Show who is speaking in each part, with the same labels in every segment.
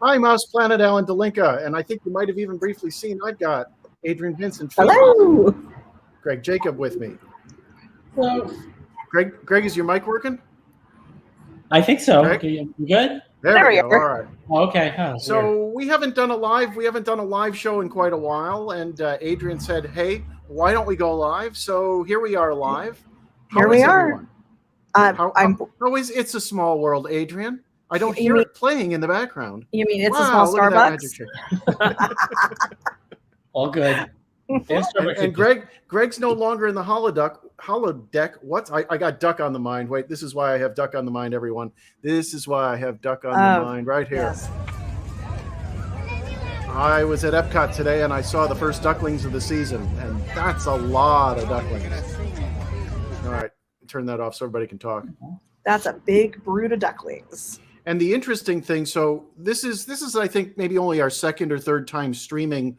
Speaker 1: Hi, Mouse Planet, Alan Delinka, and I think you might have even briefly seen I've got Adrian Vincent.
Speaker 2: Hello.
Speaker 1: Greg Jacob with me.
Speaker 3: Hello.
Speaker 1: Greg, is your mic working?
Speaker 3: I think so.
Speaker 1: Greg?
Speaker 3: You good?
Speaker 1: There we go. All right.
Speaker 3: Oh, okay. Oh,
Speaker 1: so we haven't done a live show in quite a while, and Adrian said, "Hey, why don't we go live?" So here we are live.
Speaker 2: Here we are.
Speaker 1: How is It's a Small World, Adrian? I don't hear it playing in the background.
Speaker 2: You mean It's a Small Starbucks?
Speaker 3: All good.
Speaker 1: And Greg's no longer in the holodeck. What? I got duck on the mind. Wait, this is why I have duck on the mind, everyone. This is why I have duck on the mind right here.
Speaker 2: Yes.
Speaker 1: I was at EPCOT today and I saw the first ducklings of the season, and that's a lot of ducklings. All right, turn that off so everybody can talk.
Speaker 2: That's a big brood of ducklings.
Speaker 1: And the interesting thing, so this is I think maybe only our second or third time streaming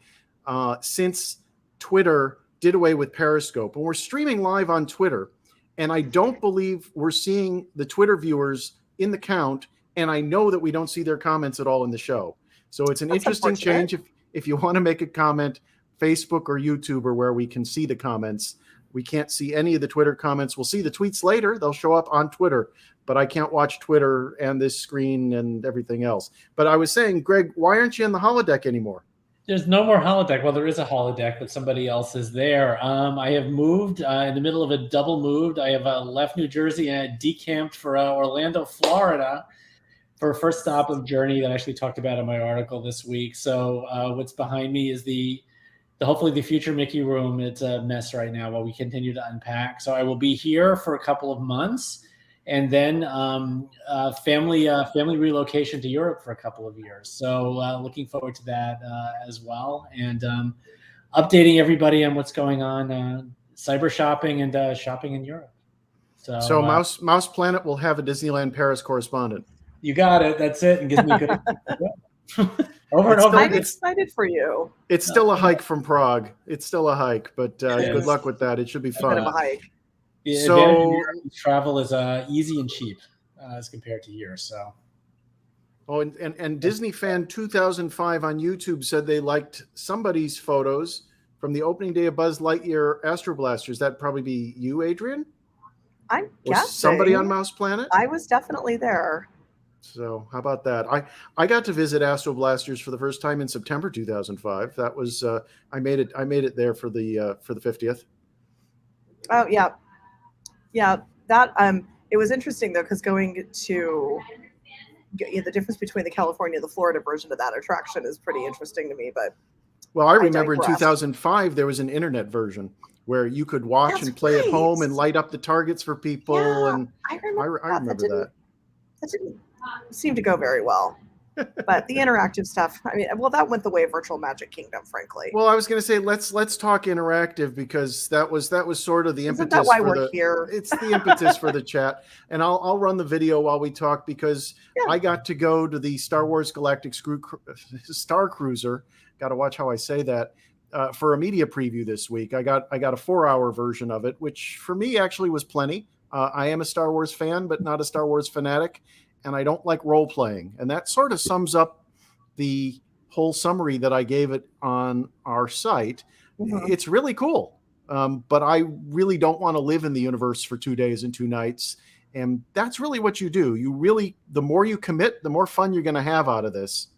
Speaker 1: since Twitter did away with Periscope. And we're streaming live on Twitter. And I don't believe we're seeing the Twitter viewers in the count. And I know that we don't see their comments at all in the show. So it's an interesting change. If you want to make a comment, Facebook or YouTube are where we can see the comments. We can't see any of the Twitter comments. We'll see the tweets later. They'll show up on Twitter. But I can't watch Twitter and this screen and everything else. But I was saying, Greg, why aren't you in the holodeck anymore?
Speaker 3: There's no more holodeck. Well, there is a holodeck, but somebody else is there. I have moved in the middle of a double moved. I have left New Jersey and decamped for Orlando, Florida, for a first stop of journey that I actually talked about in my article this week. So what's behind me is the hopefully the future Mickey room. It's a mess right now while we continue to unpack. So I will be here for a couple of months. And then family relocation to Europe for a couple of years. So looking forward to that as well. And updating everybody on what's going on, cyber shopping and shopping in Europe. So
Speaker 1: Mouse Planet will have a Disneyland Paris correspondent.
Speaker 3: You got it. That's it. And gives me good over and over.
Speaker 2: I'm excited for you.
Speaker 1: It's still a hike from Prague. It's still a hike, but good luck with that. It should be fun.
Speaker 2: A bit of a hike.
Speaker 3: So travel is easy and cheap as compared to here. So,
Speaker 1: and Disney Fan 2005 on YouTube said they liked somebody's photos from the opening day of Buzz Lightyear Astro Blasters. That'd probably be you, Adrian.
Speaker 2: I'm guessing
Speaker 1: somebody on Mouse Planet.
Speaker 2: I was definitely there.
Speaker 1: So how about that? I got to visit Astro Blasters for the first time in September 2005. That was I made it there for the 50th.
Speaker 2: Oh yeah. Yeah, that it was interesting though, because going to the difference between the California and the Florida version of that attraction is pretty interesting to me. But
Speaker 1: I remember in 2005 there was an internet version where you could watch and play at home and light up the targets for people.
Speaker 2: Yeah,
Speaker 1: and
Speaker 2: I remember
Speaker 1: that.
Speaker 2: That didn't seem to go very well. But the interactive stuff, I mean, well, that went the way of Virtual Magic Kingdom, frankly.
Speaker 1: Well, I was going to say let's talk interactive because that was sort of the impetus.
Speaker 2: Isn't that why we're here?
Speaker 1: It's the impetus for the chat, and I'll run the video while we talk because I got to go to the Star Wars Galactic Starcruiser. Got to watch how I say that for a media preview this week. I got a 4-hour version of it, which for me actually was plenty. I am a Star Wars fan, but not a Star Wars fanatic. And I don't like role playing. And that sort of sums up the whole summary that I gave it on our site. Mm-hmm. It's really cool. But I really don't want to live in the universe for 2 days and 2 nights. And that's really what you do. The more you commit, the more fun you're going to have out of this.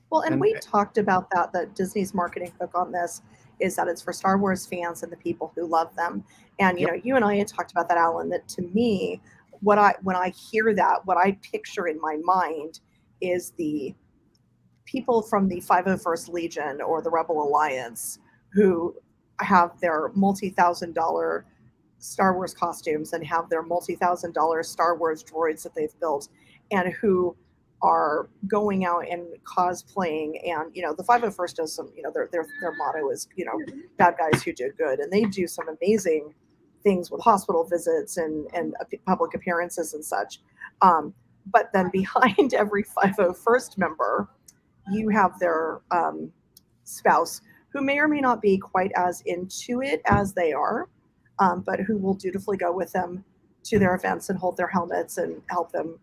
Speaker 2: Well, and we talked about that Disney's marketing hook on this is that it's for Star Wars fans and the people who love them. And, you know, you and I had talked about that, Alan, that to me, when I hear that, what I picture in my mind is the people from the 501st Legion or the Rebel Alliance who have their multi-$1,000 Star Wars costumes and have their multi-$1,000 Star Wars droids that they've built and who are going out and cosplaying. And, you know, the 501st does some, you know, their motto is, you know, bad guys who do good. And they do some amazing things with hospital visits and public appearances and such. But then behind every 501st member, you have their spouse who may or may not be quite as into it as they are, but who will dutifully go with them to their events and hold their helmets and help them,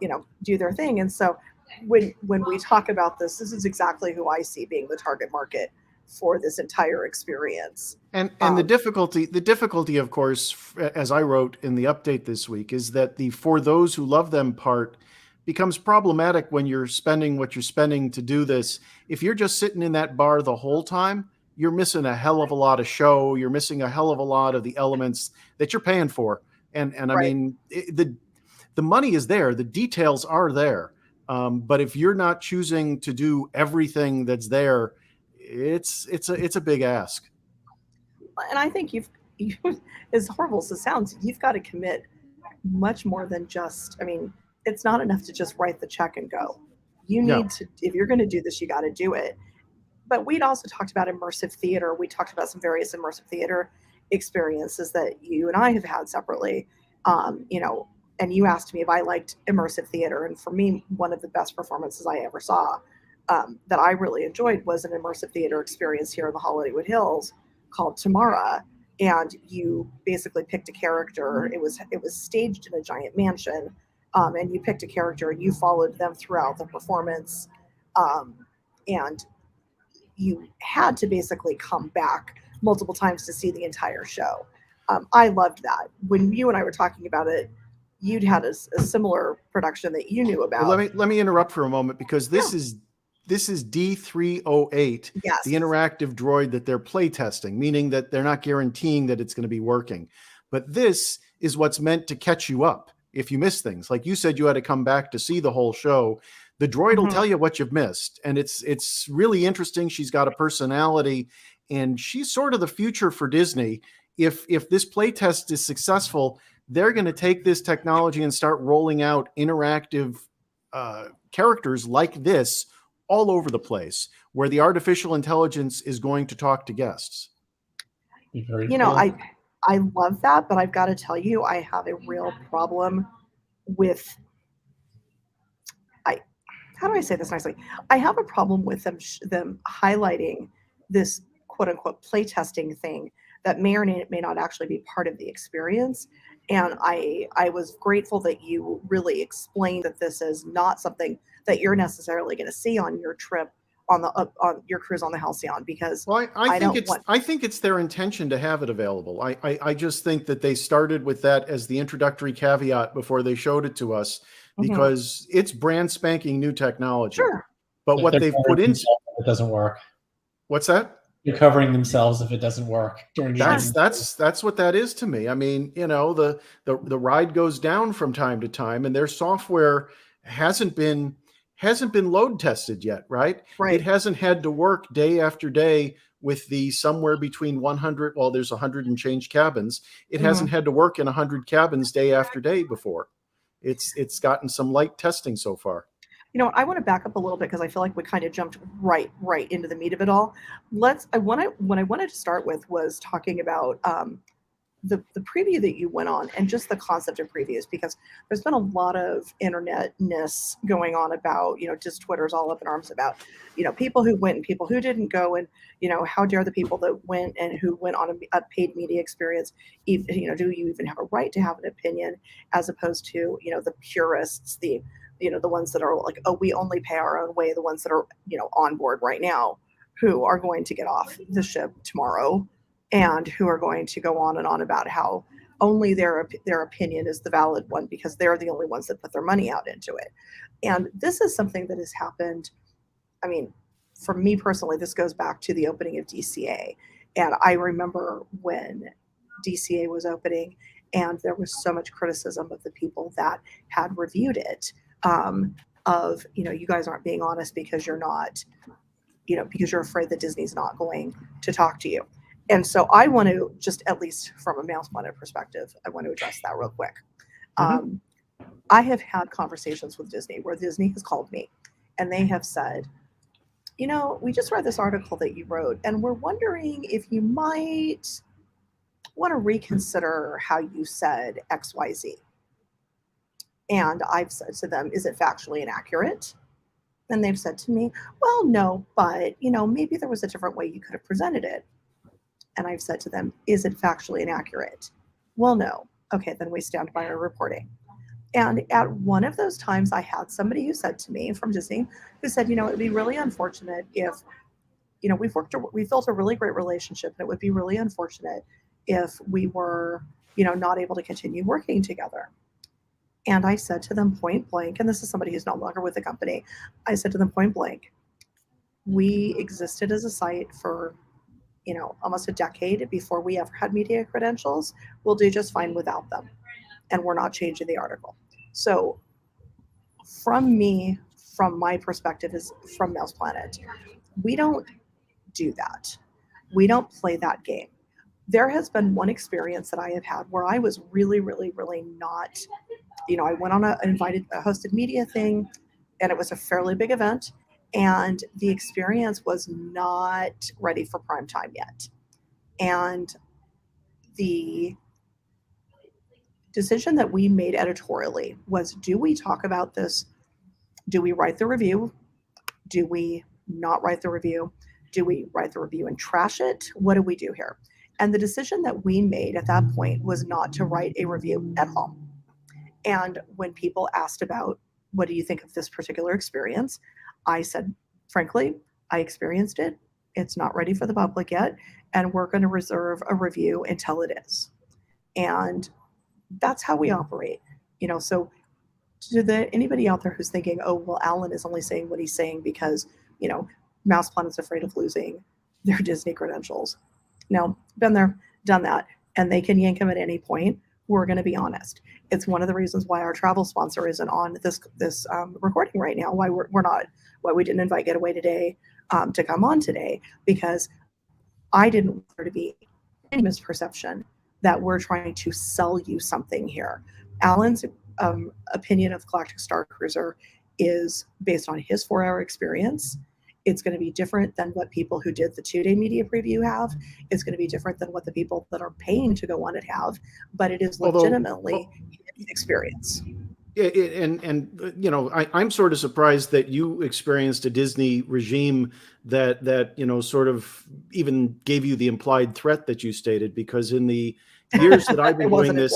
Speaker 2: you know, do their thing. And so when we talk about this is exactly who I see being the target market for this entire experience.
Speaker 1: And the difficulty, of course, as I wrote in the update this week, is that the "for those who love them" part becomes problematic when you're spending what you're spending to do this. If you're just sitting in that bar the whole time, you're missing a hell of a lot of show. You're missing a hell of a lot of the elements that you're paying for. And I mean, the money is there, the details are there. But if you're not choosing to do everything that's there, it's a big ask.
Speaker 2: And I think you as horrible as it sounds, you've got to commit much more than just, I mean, it's not enough to just write the check and go. You need to, if you're going to do this, you got to do it. But we'd also talked about immersive theater. We talked about some various immersive theater experiences that you and I have had separately. And you asked me if I liked immersive theater. And for me, one of the best performances I ever saw that I really enjoyed was an immersive theater experience here in the Hollywood Hills called Tamara. And you basically picked a character. It was staged in a giant mansion. And you picked a character and you followed them throughout the performance. And you had to basically come back multiple times to see the entire show. I loved that. When you and I were talking about it, you'd had a similar production that you knew about.
Speaker 1: Well, let me interrupt for a moment, because this is D308,
Speaker 2: yes,
Speaker 1: the interactive droid that they're play testing, meaning that they're not guaranteeing that it's going to be working. But this is what's meant to catch you up if you miss things. Like you said, you had to come back to see the whole show. The droid will tell you what you've missed. And it's really interesting. She's got a personality, and she's sort of the future for Disney. If this playtest is successful, they're going to take this technology and start rolling out interactive characters like this all over the place, where the artificial intelligence is going to talk to guests.
Speaker 2: I love that, but I've got to tell you, I have a real problem with, how do I say this nicely? I have a problem with them highlighting this quote unquote playtesting thing that may or may not actually be part of the experience. And I was grateful that you really explained that this is not something that you're necessarily going to see on your trip on your cruise on the Halcyon, because
Speaker 1: I think it's their intention to have it available. I just think that they started with that as the introductory caveat before they showed it to us, because it's brand spanking new technology.
Speaker 2: Sure.
Speaker 1: But what they've put in,
Speaker 3: it doesn't work.
Speaker 1: What's that?
Speaker 3: You're covering themselves if it doesn't work.
Speaker 1: That's what that is to me. I mean, the ride goes down from time to time, and their software hasn't been load tested yet, right?
Speaker 2: Right.
Speaker 1: It hasn't had to work day after day with the somewhere between 100. Well, there's 100 and change cabins. It hasn't had to work in 100 cabins day after day before. It's gotten some light testing so far.
Speaker 2: I want to back up a little bit, because I feel like we kind of jumped right into the meat of it all. What I wanted to start with was talking about the preview that you went on, and just the concept of previews, because there's been a lot of internetness going on about, just Twitter's all up in arms about, people who went and people who didn't go, and, how dare the people that went and who went on a paid media experience, even, do you even have a right to have an opinion, as opposed to, the purists, the ones that are like, oh, we only pay our own way, the ones that are, on board right now, who are going to get off the ship tomorrow, and who are going to go on and on about how only their opinion is the valid one, because they're the only ones that put their money out into it. And this is something that has happened. I mean, for me personally, this goes back to the opening of DCA. And I remember when DCA was opening, and there was so much criticism of the people that had reviewed it, of, you guys aren't being honest because you're not, because you're afraid that Disney's not going to talk to you. And so I want to, just at least from a MousePlanet perspective, I want to address that real quick. I have had conversations with Disney where Disney has called me and they have said, we just read this article that you wrote, and we're wondering if you might want to reconsider how you said XYZ. And I've said to them, is it factually inaccurate? And they've said to me, well, no, but, maybe there was a different way you could have presented it. And I've said to them, is it factually inaccurate? Well, no. Okay, then we stand by our reporting. And at one of those times, I had somebody who said to me from Disney, who said, you know, it'd be really unfortunate if, you know, we built a really great relationship, and it would be really unfortunate if we were, you know, not able to continue working together. And I said to them point blank, and this is somebody who's no longer with the company, I said to them point blank, we existed as a site for, you know, almost a decade before we ever had media credentials. We'll do just fine without them. And we're not changing the article. So from my perspective is from Mouse Planet, we don't do that. We don't play that game. There has been one experience that I have had where I was really, really, really not, you know, I went on a hosted media thing, and it was a fairly big event, and the experience was not ready for prime time yet. And the decision that we made editorially was, do we talk about this? Do we write the review? Do we not write the review? Do we write the review and trash it? What do we do here? And the decision that we made at that point was not to write a review at all. And when people asked about, what do you think of this particular experience? I said, frankly, I experienced it. It's not ready for the public yet. And we're going to reserve a review until it is. And that's how we operate. You know, so to anybody out there who's thinking, oh, well, Alan is only saying what he's saying because, you know, Mouse Planet's afraid of losing their Disney credentials. No, been there, done that, and they can yank them at any point. We're going to be honest. It's one of the reasons why our travel sponsor isn't on this recording right now. Why we didn't invite Getaway Today to come on today, because I didn't want there to be any misperception that we're trying to sell you something here. Alan's opinion of Galactic Starcruiser is based on his 4-hour experience. It's going to be different than what people who did the 2-day media preview have. It's going to be different than what the people that are paying to go on it have, but it is legitimately his experience.
Speaker 1: And you know, I'm sort of surprised that you experienced a Disney regime that you know, sort of even gave you the implied threat that you stated, because in the years that I've been doing this,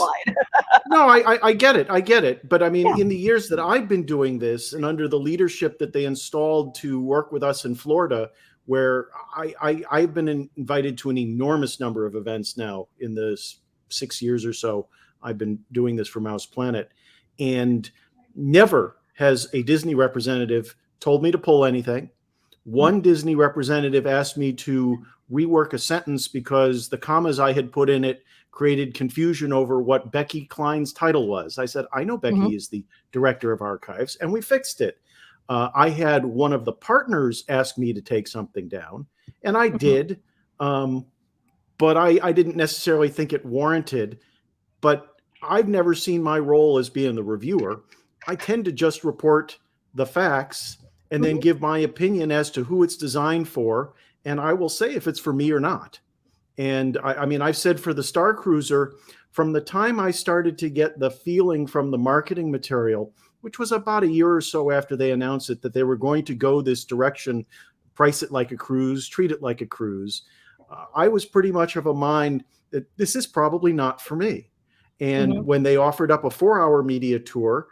Speaker 1: no, I get it. But I mean, in the years that I've been doing this, and under the leadership that they installed to work with us in Florida, where I've been invited to an enormous number of events now in the 6 years or so I've been doing this for Mouse Planet, and never has a Disney representative told me to pull anything. One Disney representative asked me to rework a sentence because the commas I had put in it created confusion over what Becky Klein's title was. I said, I know Becky is the director of archives, and we fixed it. I had one of the partners ask me to take something down, and I did, but I didn't necessarily think it warranted. But I've never seen my role as being the reviewer. I tend to just report the facts and then give my opinion as to who it's designed for, and I will say if it's for me or not. And I mean, I've said for the Starcruiser, from the time I started to get the feeling from the marketing material, which was about a year or so after they announced it, that they were going to go this direction, price it like a cruise, treat it like a cruise, I was pretty much of a mind that this is probably not for me. And when they offered up a 4-hour media tour,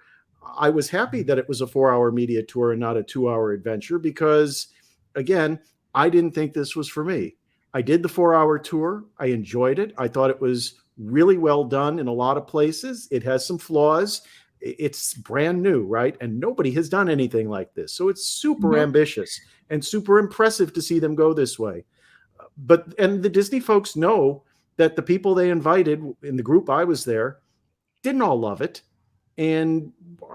Speaker 1: I was happy that it was a 4-hour media tour and not a 2-hour adventure, because, again, I didn't think this was for me. I did the 4-hour tour. I enjoyed it. I thought it was really well done in a lot of places. It has some flaws. It's brand new, right? And nobody has done anything like this. So it's super ambitious and super impressive to see them go this way. And the Disney folks know that the people they invited in the group I was there didn't all love it. And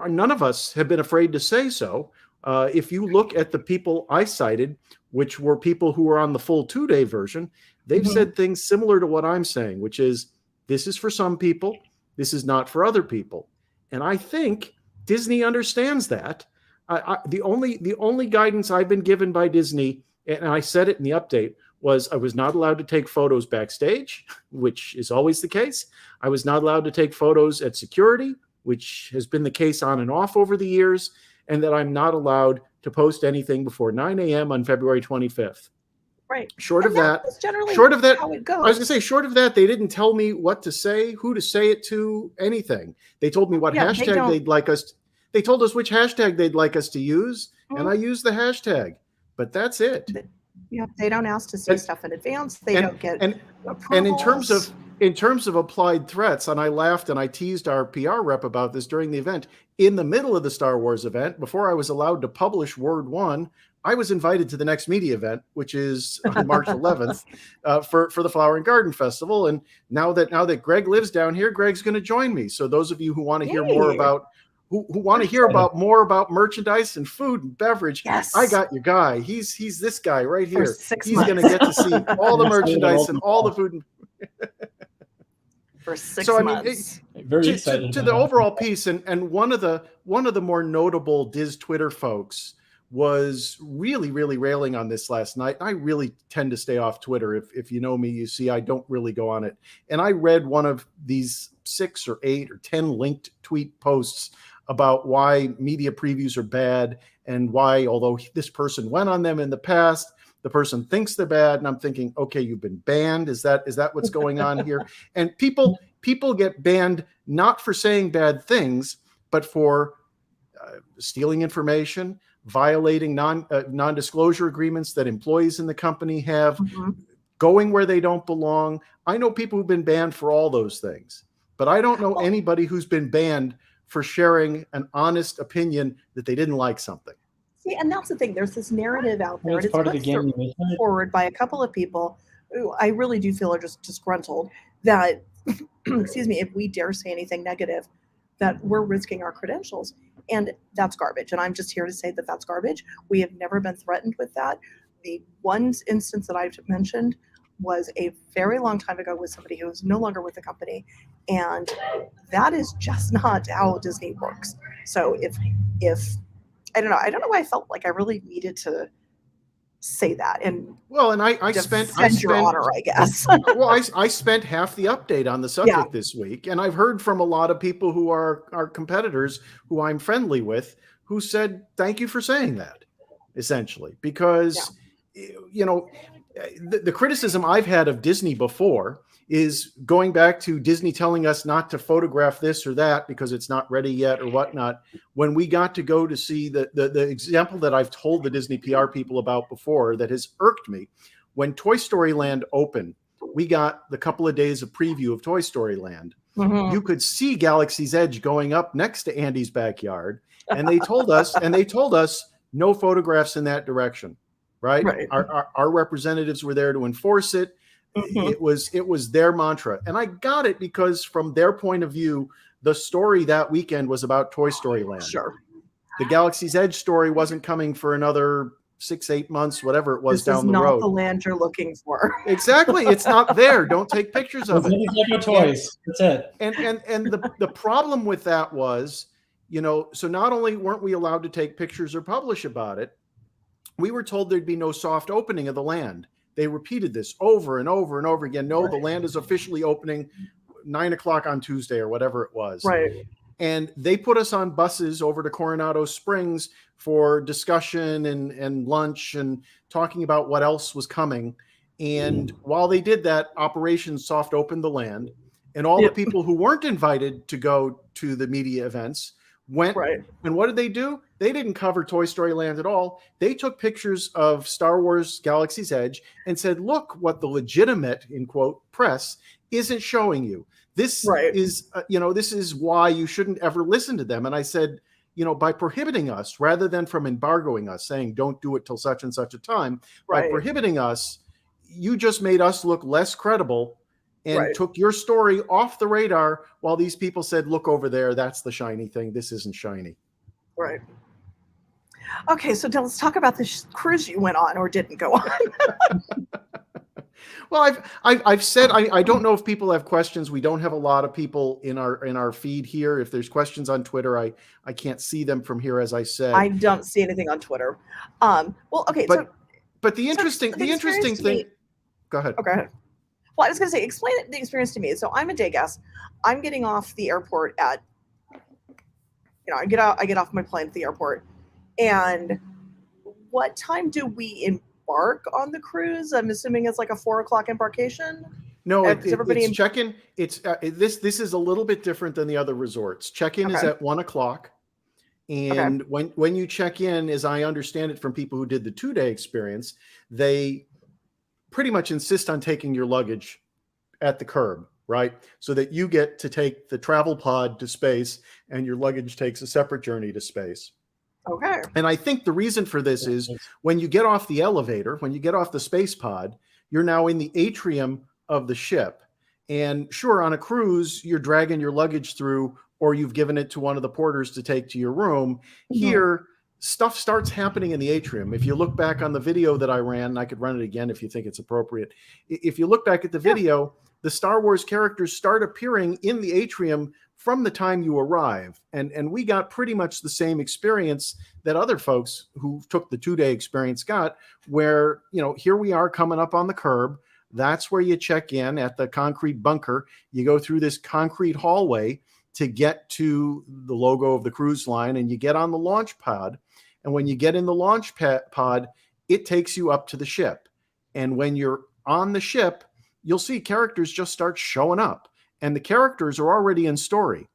Speaker 1: none of us have been afraid to say so. If you look at the people I cited, which were people who were on the full 2-day version, they've said things similar to what I'm saying, which is, this is for some people, this is not for other people. And I think Disney understands that. The only guidance I've been given by Disney, and I said it in the update, was I was not allowed to take photos backstage, which is always the case. I was not allowed to take photos at security, which has been the case on and off over the years, and that I'm not allowed to post anything before 9 a.m. on February 25th.
Speaker 2: Right.
Speaker 1: Short
Speaker 2: And
Speaker 1: of that,
Speaker 2: is generally
Speaker 1: short of that,
Speaker 2: how it goes.
Speaker 1: I was gonna say, short of that, they didn't tell me what to say, who to say it to, anything. They told me what hashtag they'd like us. They told us which hashtag they'd like us to use, and I used the hashtag. But that's it.
Speaker 2: Yeah, they don't ask to see stuff in advance. They don't get approvals.
Speaker 1: And in terms of applied threats, and I laughed and I teased our PR rep about this during the event. In the middle of the Star Wars event, before I was allowed to publish Word 1, I was invited to the next media event, which is on March 11th, for the Flower and Garden Festival. And now that Greg lives down here, Greg's going to join me. So those of you who want to hear more about who want to hear more about merchandise and food and beverage,
Speaker 2: yes,
Speaker 1: I got your guy. He's this guy right here. He's
Speaker 2: going
Speaker 1: to get to see all the merchandise and all the food.
Speaker 2: For 6 months.
Speaker 3: Very excited
Speaker 1: to the overall piece, and one of the more notable Diz Twitter folks was really railing on this last night. I really tend to stay off Twitter. If you know me, you see I don't really go on it. And I read one of these 6 or 8 or 10 linked tweet posts about why media previews are bad and why, although this person went on them in the past, the person thinks they're bad. And I'm thinking, okay, you've been banned. Is that what's going on here? And people get banned not for saying bad things, but for stealing information, violating non-disclosure agreements that employees in the company have, going where they don't belong. I know people who've been banned for all those things, but I don't know anybody who's been banned for sharing an honest opinion that they didn't like something.
Speaker 2: See, and that's the thing. There's this narrative out there.
Speaker 3: It's part of the game.
Speaker 2: Forward by a couple of people who I really do feel are just disgruntled that, excuse me, if we dare say anything negative, that we're risking our credentials. And that's garbage. And I'm just here to say that that's garbage. We have never been threatened with that. The one instance that I've mentioned was a very long time ago with somebody who is no longer with the company. And that is just not how Disney works. So if I don't know why I felt like I really needed to say that. And
Speaker 1: I spent
Speaker 2: your honor, I guess.
Speaker 1: I spent half the update on the subject this week, and I've heard from a lot of people who are our competitors who I'm friendly with, who said thank you for saying that, essentially, because the criticism I've had of Disney before is going back to Disney telling us not to photograph this or that because it's not ready yet or whatnot. When we got to go to see the example that I've told the Disney PR people about before that has irked me, when Toy Story Land opened, we got the couple of days of preview of Toy Story Land. You could see Galaxy's Edge going up next to Andy's backyard. And they told us no photographs in that direction, right? Our representatives were there to enforce it. It was their mantra, and I got it because from their point of view, the story that weekend was about Toy Story Land.
Speaker 2: Sure,
Speaker 1: the Galaxy's Edge story wasn't coming for another 6-8 months, whatever it was down the road.
Speaker 2: This is not the land you're looking for.
Speaker 1: Exactly, it's not there. Don't take pictures of it.
Speaker 3: Lego toys. That's it.
Speaker 1: And the problem with that was, so not only weren't we allowed to take pictures or publish about it, we were told there'd be no soft opening of the land. They repeated this over and over and over again. No, the land is officially opening 9:00 on Tuesday or whatever it was.
Speaker 2: Right.
Speaker 1: And they put us on buses over to Coronado Springs for discussion and lunch and talking about what else was coming. And while they did that, Operation Soft opened the land. And all the people who weren't invited to go to the media events went. Right. And what did they do? They didn't cover Toy Story Land at all. They took pictures of Star Wars Galaxy's Edge and said, look what the legitimate, in quote, press isn't showing you. This is, this is why you shouldn't ever listen to them. And I said, by prohibiting us, rather than from embargoing us, saying don't do it till such and such a time, by prohibiting us, you just made us look less credible and took your story off the radar while these people said, look over there, that's the shiny thing. This isn't shiny.
Speaker 2: Right. Okay, so let's talk about this cruise you went on or didn't go on.
Speaker 1: Well, I've said I don't know if people have questions. We don't have a lot of people in our feed here. If there's questions on Twitter, I can't see them from here, as I said.
Speaker 2: I don't see anything on Twitter. Well, okay.
Speaker 1: But the interesting thing. Go ahead.
Speaker 2: Okay. Well, I was going to say, explain the experience to me. So I'm a day guest. I'm getting off the airport at, I get off my plane at the airport. And what time do we embark on the cruise? I'm assuming it's like a 4 o'clock embarkation.
Speaker 1: No,
Speaker 2: everybody
Speaker 1: it's check-in. This is a little bit different than the other resorts. Check-in is at 1 o'clock. And when you check in, as I understand it from people who did the 2-day experience, they pretty much insist on taking your luggage at the curb, right? So that you get to take the travel pod to space and your luggage takes a separate journey to space.
Speaker 2: Okay.
Speaker 1: And I think the reason for this is when you get off the elevator, when you get off the space pod, you're now in the atrium of the ship. And sure, on a cruise, you're dragging your luggage through, or you've given it to one of the porters to take to your room. Here, stuff starts happening in the atrium. If you look back on the video that I ran, I could run it again if you think it's appropriate. If you look back at the video, the Star Wars characters start appearing in the atrium from the time you arrive. And we got pretty much the same experience that other folks who took the 2-day experience got, where, you know, here we are coming up on the curb. That's where you check in at the concrete bunker. You go through this concrete hallway to get to the logo of the cruise line, and you get on the launch pod. And when you get in the launch pod, it takes you up to the ship. And when you're on the ship, you'll see characters just start showing up. And the characters are already in story.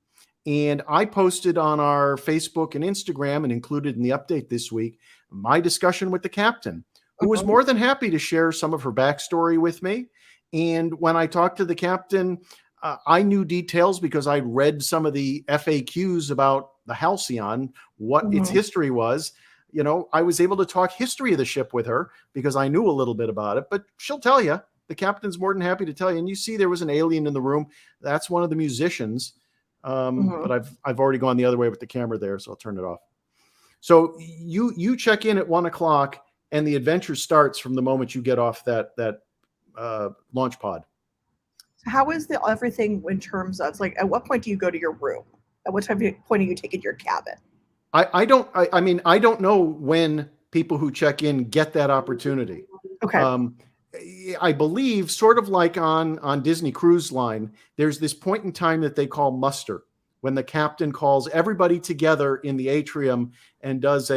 Speaker 1: And I posted on our Facebook and Instagram, and included in the update this week, my discussion with the captain, who was more than happy to share some of her backstory with me. And when I talked to the captain, I knew details because I'd read some of the FAQs about the Halcyon, what its history was. You know, I was able to talk history of the ship with her because I knew a little bit about it, but she'll tell you. The captain's more than happy to tell you. And you see there was an alien in the room. That's one of the musicians. But I've already gone the other way with the camera there, so I'll turn it off. So you check in at 1 o'clock, and the adventure starts from the moment you get off that launch pod.
Speaker 2: How is everything in terms of, like, at what point do you go to your room? At what point are you taking your cabin?
Speaker 1: I don't know when people who check in get that opportunity.
Speaker 2: Okay.
Speaker 1: I believe, sort of like on Disney Cruise Line, there's this point in time that they call muster, when the captain calls everybody together in the atrium and does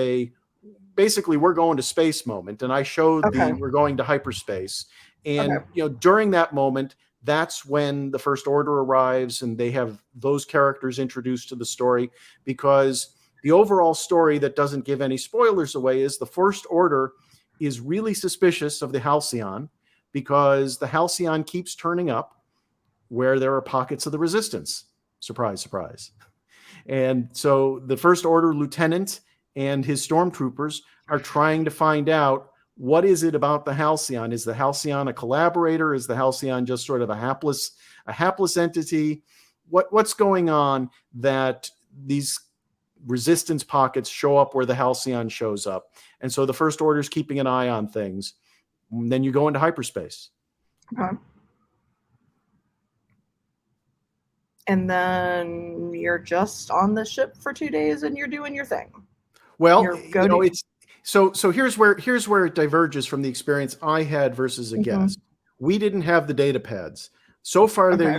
Speaker 1: basically we're going to space moment. And I showed we're going to hyperspace. And you know, during that moment, that's when the First Order arrives, and they have those characters introduced to the story, because the overall story that doesn't give any spoilers away is the First Order is really suspicious of the Halcyon, because the Halcyon keeps turning up where there are pockets of the Resistance. Surprise, surprise. And so the First Order lieutenant and his stormtroopers are trying to find out, what is it about the Halcyon? Is the Halcyon a collaborator? Is the Halcyon just sort of a hapless entity? What's going on that these Resistance pockets show up where the Halcyon shows up? And so the First Order is keeping an eye on things. And then you go into hyperspace.
Speaker 2: Okay. And then you're just on the ship for 2 days and you're doing your thing.
Speaker 1: Well, you know, it's so here's where it diverges from the experience I had versus a guest. We didn't have the data pads. So far they're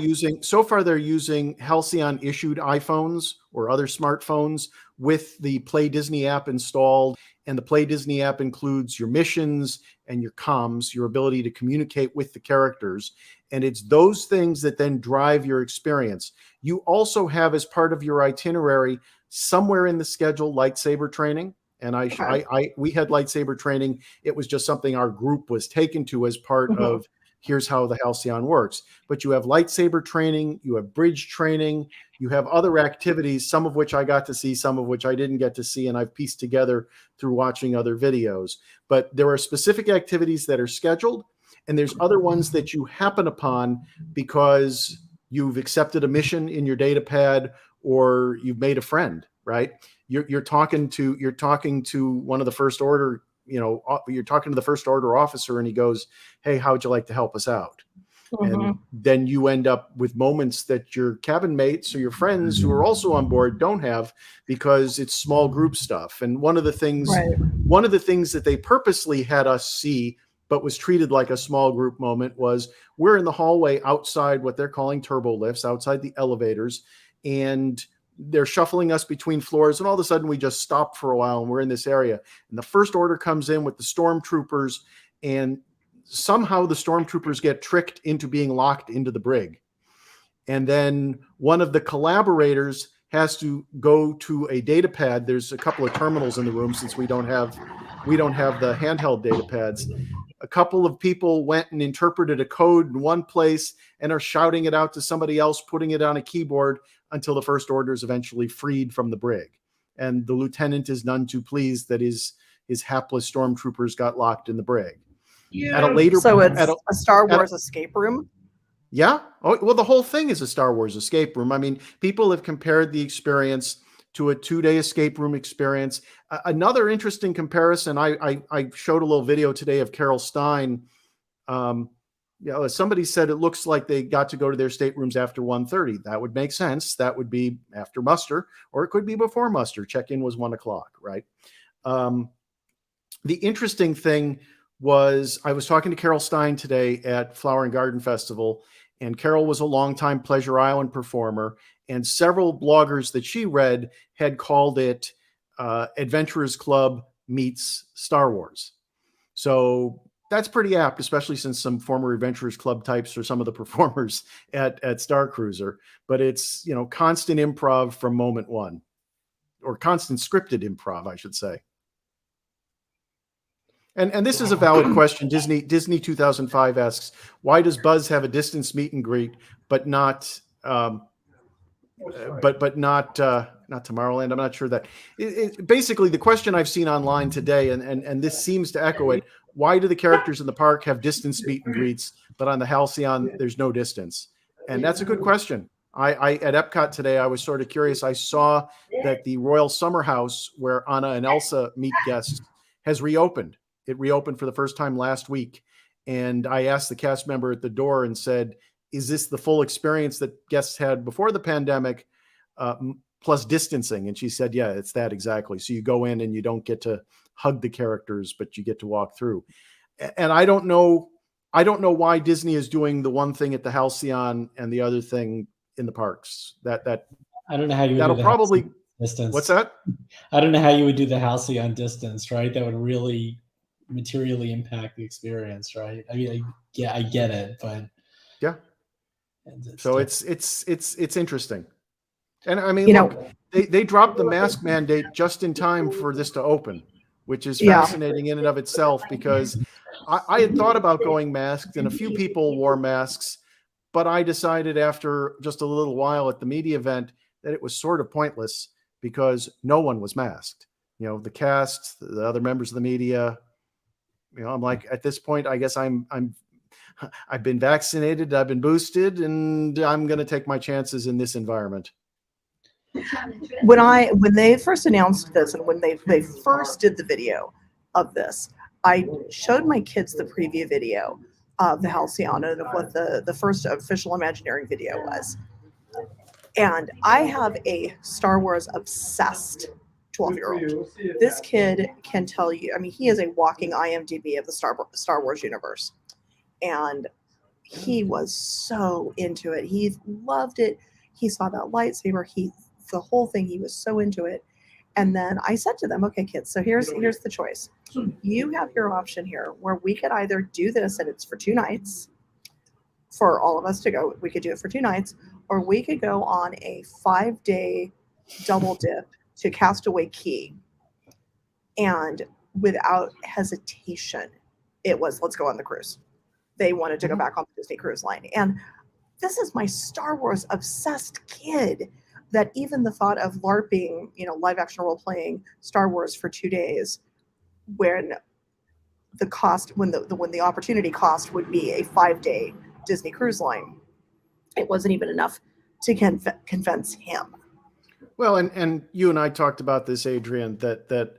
Speaker 1: using Halcyon issued iPhones or other smartphones with the Play Disney app installed, and the Play Disney app includes your missions and your comms, your ability to communicate with the characters, and it's those things that then drive your experience. You also have, as part of your itinerary, somewhere in the schedule, lightsaber training. And we had lightsaber training. It was just something our group was taken to as part of, here's how the Halcyon works. But you have lightsaber training, you have bridge training, you have other activities, some of which I got to see, some of which I didn't get to see, and I've pieced together through watching other videos. But there are specific activities that are scheduled, and there's other ones that you happen upon because you've accepted a mission in your data pad, or you've made a friend, right? You're talking to one of the First Order, you know, you're talking to the First Order officer, and he goes, "Hey, how would you like to help us out?" And then you end up with moments that your cabin mates or your friends who are also on board don't have, because it's small group stuff. And one of the things that they purposely had us see, but was treated like a small group moment, was we're in the hallway outside what they're calling turbo lifts, outside the elevators, and they're shuffling us between floors, and all of a sudden we just stop for a while, and we're in this area. And the First Order comes in with the stormtroopers, and somehow the stormtroopers get tricked into being locked into the brig. And then one of the collaborators has to go to a data pad. There's a couple of terminals in the room since we don't have the handheld data pads. A couple of people went and interpreted a code in one place and are shouting it out to somebody else, putting it on a keyboard until the First Order is eventually freed from the brig. And the lieutenant is none too pleased that his hapless stormtroopers got locked in the brig.
Speaker 2: Yeah. At a later, so it's a Star Wars escape room?
Speaker 1: Yeah. Oh, well, the whole thing is a Star Wars escape room. I mean, people have compared the experience to a 2-day escape room experience. Another interesting comparison, I showed a little video today of Carol Stein. Somebody said it looks like they got to go to their staterooms after 1:30. That would make sense. That would be after muster, or it could be before muster. Check-in was 1 o'clock, right? The interesting thing was I was talking to Carol Stein today at Flower and Garden Festival, and Carol was a longtime Pleasure Island performer, and several bloggers that she read had called it Adventurers Club meets Star Wars. So that's pretty apt, especially since some former Adventurers Club types are some of the performers at Starcruiser. But it's, constant improv from moment one, or constant scripted improv, I should say. And this is a valid question. Disney 2005 asks, why does Buzz have a distance meet and greet, but not not Tomorrowland? I'm not sure that. Basically, the question I've seen online today, and this seems to echo it, why do the characters in the park have distance meet and greets, but on the Halcyon, there's no distance? And that's a good question. I at EPCOT today, I was sort of curious. I saw that the Royal Summer House, where Anna and Elsa meet guests, has reopened. It reopened for the first time last week. And I asked the cast member at the door and said, is this the full experience that guests had before the pandemic, plus distancing? And she said, yeah, it's that exactly. So you go in and you don't get to hug the characters, but you get to walk through. And I don't know why Disney is doing the one thing at the Halcyon and the other thing in the parks. That
Speaker 3: I don't know how you would
Speaker 1: that'll
Speaker 3: do the
Speaker 1: probably
Speaker 3: distance.
Speaker 1: What's that?
Speaker 3: I don't know how you would do the Halcyon distance, right? That would really materially impact the experience, right? I mean, I get it, but
Speaker 1: yeah. So it's interesting. And I mean, look, they dropped the mask mandate just in time for this to open, which is fascinating in and of itself, because I had thought about going masked, and a few people wore masks, but I decided after just a little while at the media event that it was sort of pointless because no one was masked. The cast, the other members of the media, I'm like, at this point, I guess I've been vaccinated, I've been boosted, and I'm going to take my chances in this environment.
Speaker 2: When they first announced this, and when they first did the video of this, I showed my kids the preview video of the Halcyon and of what the first official Imagineering video was. And I have a Star Wars obsessed 12-year-old. This kid can tell you, I mean, he is a walking IMDb of the Star Wars universe. And he was so into it. He loved it. He saw that lightsaber. The whole thing, he was so into it. And then I said to them, okay, kids, so here's the choice. You have your option here where we could either do this, and it's for 2 nights for all of us to go. We could do it for 2 nights, or we could go on a 5-day double dip to Castaway Cay. And without hesitation, it was, let's go on the cruise. They wanted to go back on the Disney Cruise Line. And this is my Star Wars obsessed kid, that even the thought of LARPing, live action role playing Star Wars for 2 days, when the cost, when the opportunity cost would be a 5-day Disney Cruise Line, it wasn't even enough to convince him.
Speaker 1: Well, and you and I talked about this, Adrian, that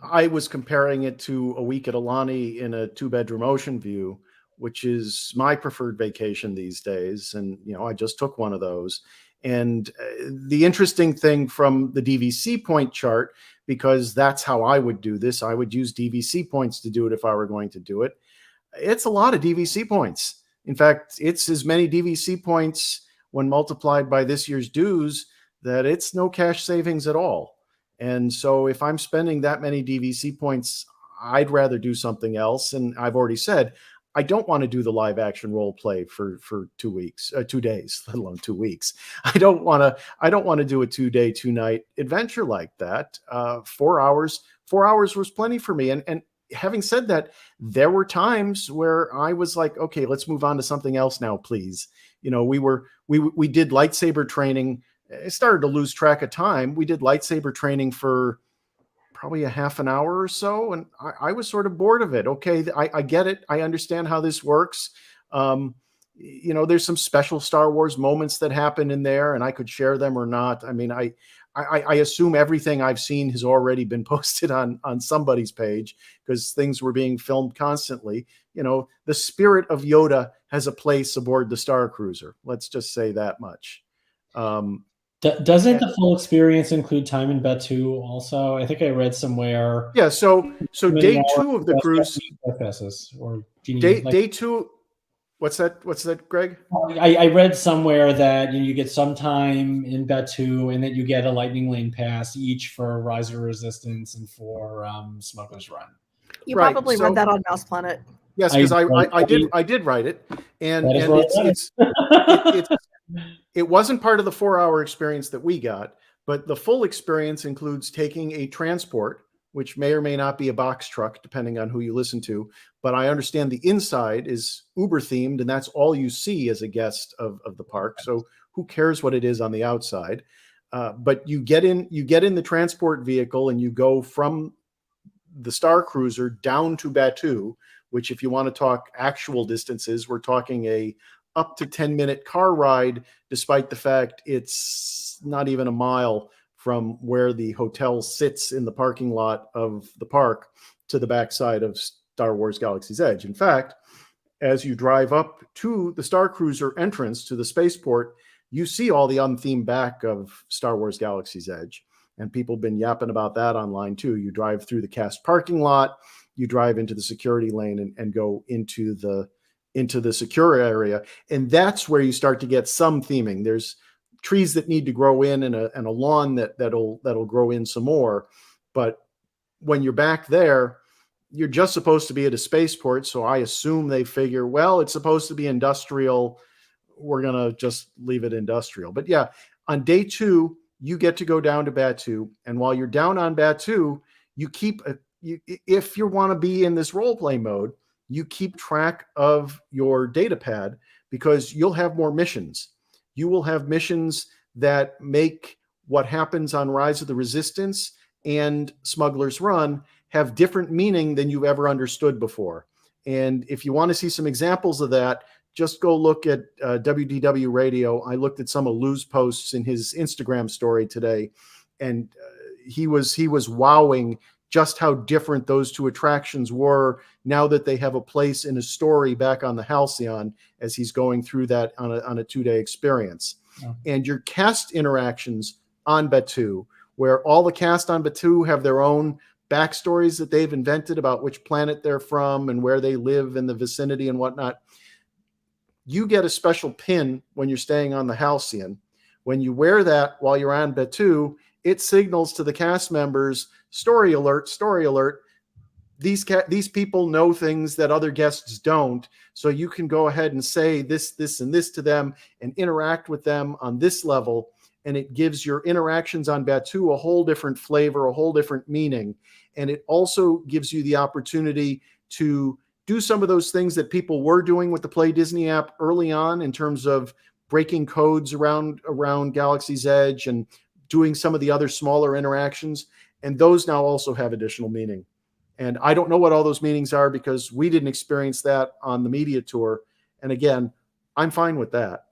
Speaker 1: I was comparing it to a week at Alani in a 2-bedroom ocean view, which is my preferred vacation these days. And, I just took one of those. And the interesting thing from the DVC point chart, because that's how I would do this, I would use DVC points to do it if I were going to do it. It's a lot of DVC points. In fact, it's as many DVC points when multiplied by this year's dues that it's no cash savings at all. And so if I'm spending that many DVC points, I'd rather do something else. And I've already said, I don't want to do the live action role play for 2 weeks, 2 days, let alone 2 weeks. I don't want to do a 2-day, 2-night adventure like that. 4 hours was plenty for me. And having said that, there were times where I was like, okay, let's move on to something else now, please. You know, we did lightsaber training. I started to lose track of time. We did lightsaber training for probably a half an hour or so. And I was sort of bored of it. Okay. I get it. I understand how this works. You know, there's some special Star Wars moments that happen in there, and I could share them or not. I mean, I assume everything I've seen has already been posted on somebody's page because things were being filmed constantly. You know, the spirit of Yoda has a place aboard the Starcruiser. Let's just say that much.
Speaker 3: Doesn't the full experience include time in Batuu also? I think I read somewhere.
Speaker 1: Yeah. So day 2 of the cruise. Day 2. What's that, Greg?
Speaker 3: I read somewhere that you get some time in Batuu and that you get a lightning lane pass each for Rise of Resistance and for Smuggler's Run.
Speaker 2: You probably read that on Mouse Planet.
Speaker 1: Yes, because I did write it, and it wasn't part of the 4-hour experience that we got, but the full experience includes taking a transport, which may or may not be a box truck, depending on who you listen to. But I understand the inside is Uber themed, and that's all you see as a guest of the park. So who cares what it is on the outside? But you get in the transport vehicle and you go from the Starcruiser down to Batuu, which, if you want to talk actual distances, we're talking a up to 10-minute car ride, despite the fact it's not even a mile from where the hotel sits in the parking lot of the park to the backside of Star Wars Galaxy's Edge. In fact, as you drive up to the Starcruiser entrance to the spaceport, you see all the unthemed back of Star Wars Galaxy's Edge. And people have been yapping about that online too. You drive through the cast parking lot, you drive into the security lane and go into the secure area. And that's where you start to get some theming. There's trees that need to grow in and a lawn that'll grow in some more. But when you're back there, you're just supposed to be at a spaceport. So I assume they figure, well, it's supposed to be industrial. We're going to just leave it industrial. But yeah, on day 2, you get to go down to Batuu. And while you're down on Batuu, you keep, if you want to be in this role play mode, you keep track of your data pad because you'll have more missions. You will have missions that make what happens on Rise of the Resistance and Smuggler's Run have different meaning than you've ever understood before. And if you want to see some examples of that, just go look at WDW Radio. I looked at some of Lou's posts in his Instagram story today, and he was wowing just how different those two attractions were now that they have a place in a story back on the Halcyon as he's going through that on a 2-day experience. Oh. And your cast interactions on Batuu, where all the cast on Batuu have their own backstories that they've invented about which planet they're from and where they live in the vicinity and whatnot. You get a special pin when you're staying on the Halcyon. When you wear that while you're on Batuu, it signals to the cast members, story alert, story alert. These people know things that other guests don't. So you can go ahead and say this, and this to them and interact with them on this level. And it gives your interactions on Batuu a whole different flavor, a whole different meaning. And it also gives you the opportunity to do some of those things that people were doing with the Play Disney app early on in terms of breaking codes around Galaxy's Edge and doing some of the other smaller interactions. And those now also have additional meaning. And I don't know what all those meanings are because we didn't experience that on the media tour. And again, I'm fine with that.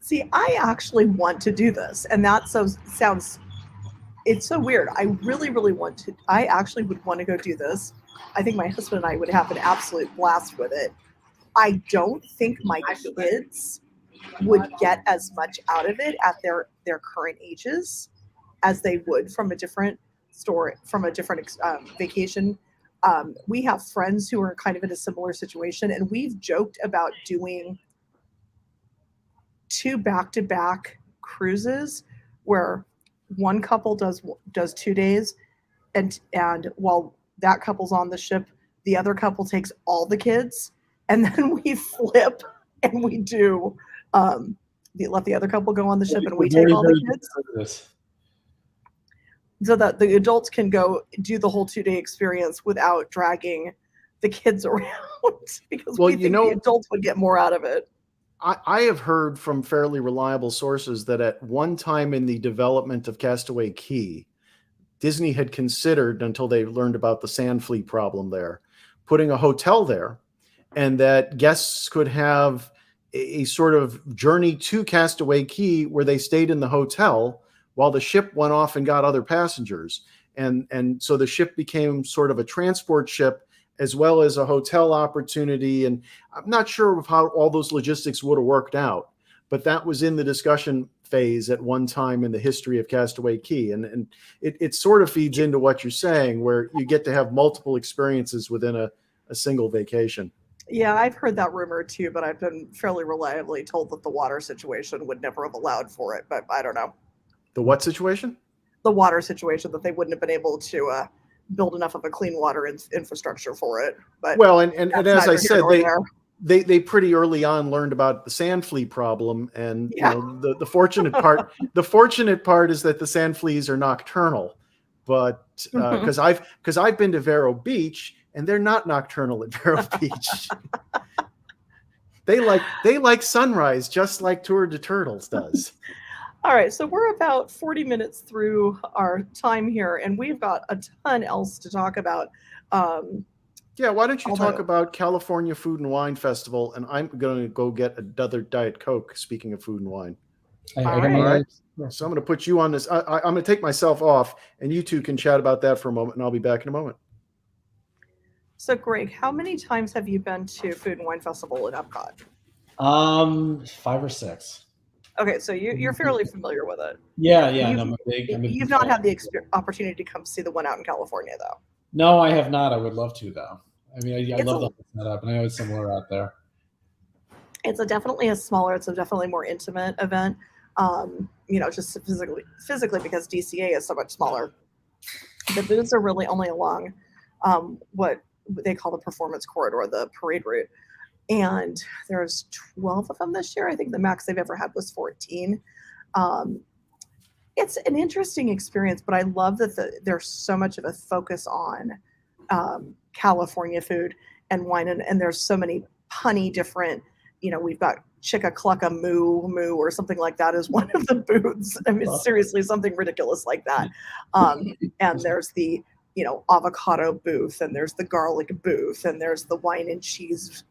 Speaker 2: See, I actually want to do this. And that sounds, it's so weird. I really, really want to. I actually would want to go do this. I think my husband and I would have an absolute blast with it. I don't think my kids would get as much out of it at their current ages as they would from a different story, from a different vacation. We have friends who are kind of in a similar situation, and we've joked about doing 2 back-to-back cruises where one couple does 2 days, and while that couple's on the ship, the other couple takes all the kids, and then we flip and we do let the other couple go on the ship and we take all the kids, so that the adults can go do the whole 2-day experience without dragging the kids around, because we think the adults would get more out of it.
Speaker 1: I have heard from fairly reliable sources that at one time in the development of Castaway Cay, Disney had considered, until they learned about the sand flea problem there, putting a hotel there, and that guests could have a sort of journey to Castaway Cay where they stayed in the hotel while the ship went off and got other passengers. And so the ship became sort of a transport ship as well as a hotel opportunity. And I'm not sure of how all those logistics would have worked out, but that was in the discussion phase at one time in the history of Castaway Cay. And it sort of feeds into what you're saying, where you get to have multiple experiences within a single vacation.
Speaker 2: Yeah, I've heard that rumor too, but I've been fairly reliably told that the water situation would never have allowed for it, but I don't know.
Speaker 1: The what situation?
Speaker 2: The water situation, that they wouldn't have been able to build enough of a clean water infrastructure for it. But
Speaker 1: well, and as I said, they pretty early on learned about the sand flea problem, and the fortunate part is that the sand fleas are nocturnal, but because I've been to Vero Beach and they're not nocturnal at Vero Beach. They like sunrise, just like Tour de Turtles does.
Speaker 2: All right, so we're about 40 minutes through our time here, and we've got a ton else to talk about.
Speaker 1: Yeah, why don't you talk about California Food and Wine Festival, and I'm going to go get another Diet Coke, speaking of food and wine.
Speaker 2: All right.
Speaker 1: So I'm going to put you on this. I'm going to take myself off, and you two can chat about that for a moment, and I'll be back in a moment.
Speaker 2: So, Greg, how many times have you been to Food and Wine Festival in EPCOT?
Speaker 3: 5 or 6.
Speaker 2: Okay, so you're fairly familiar with it.
Speaker 3: Yeah. You've
Speaker 2: not had the opportunity to come see the one out in California, though.
Speaker 3: No, I have not. I would love to, though. I mean, I love the whole setup, and I know it's similar out there.
Speaker 2: It's definitely a definitely more intimate event. Just physically because DCA is so much smaller. The booths are really only along what they call the performance corridor, the parade route. And there's 12 of them this year. I think the max they've ever had was 14. It's an interesting experience, but I love that there's so much of a focus on California food and wine. And there's so many punny different, we've got Chicka Clucka Moo Moo or something like that is one of the booths. I mean, seriously, something ridiculous like that. And there's the, avocado booth, and there's the garlic booth, and there's the wine and cheese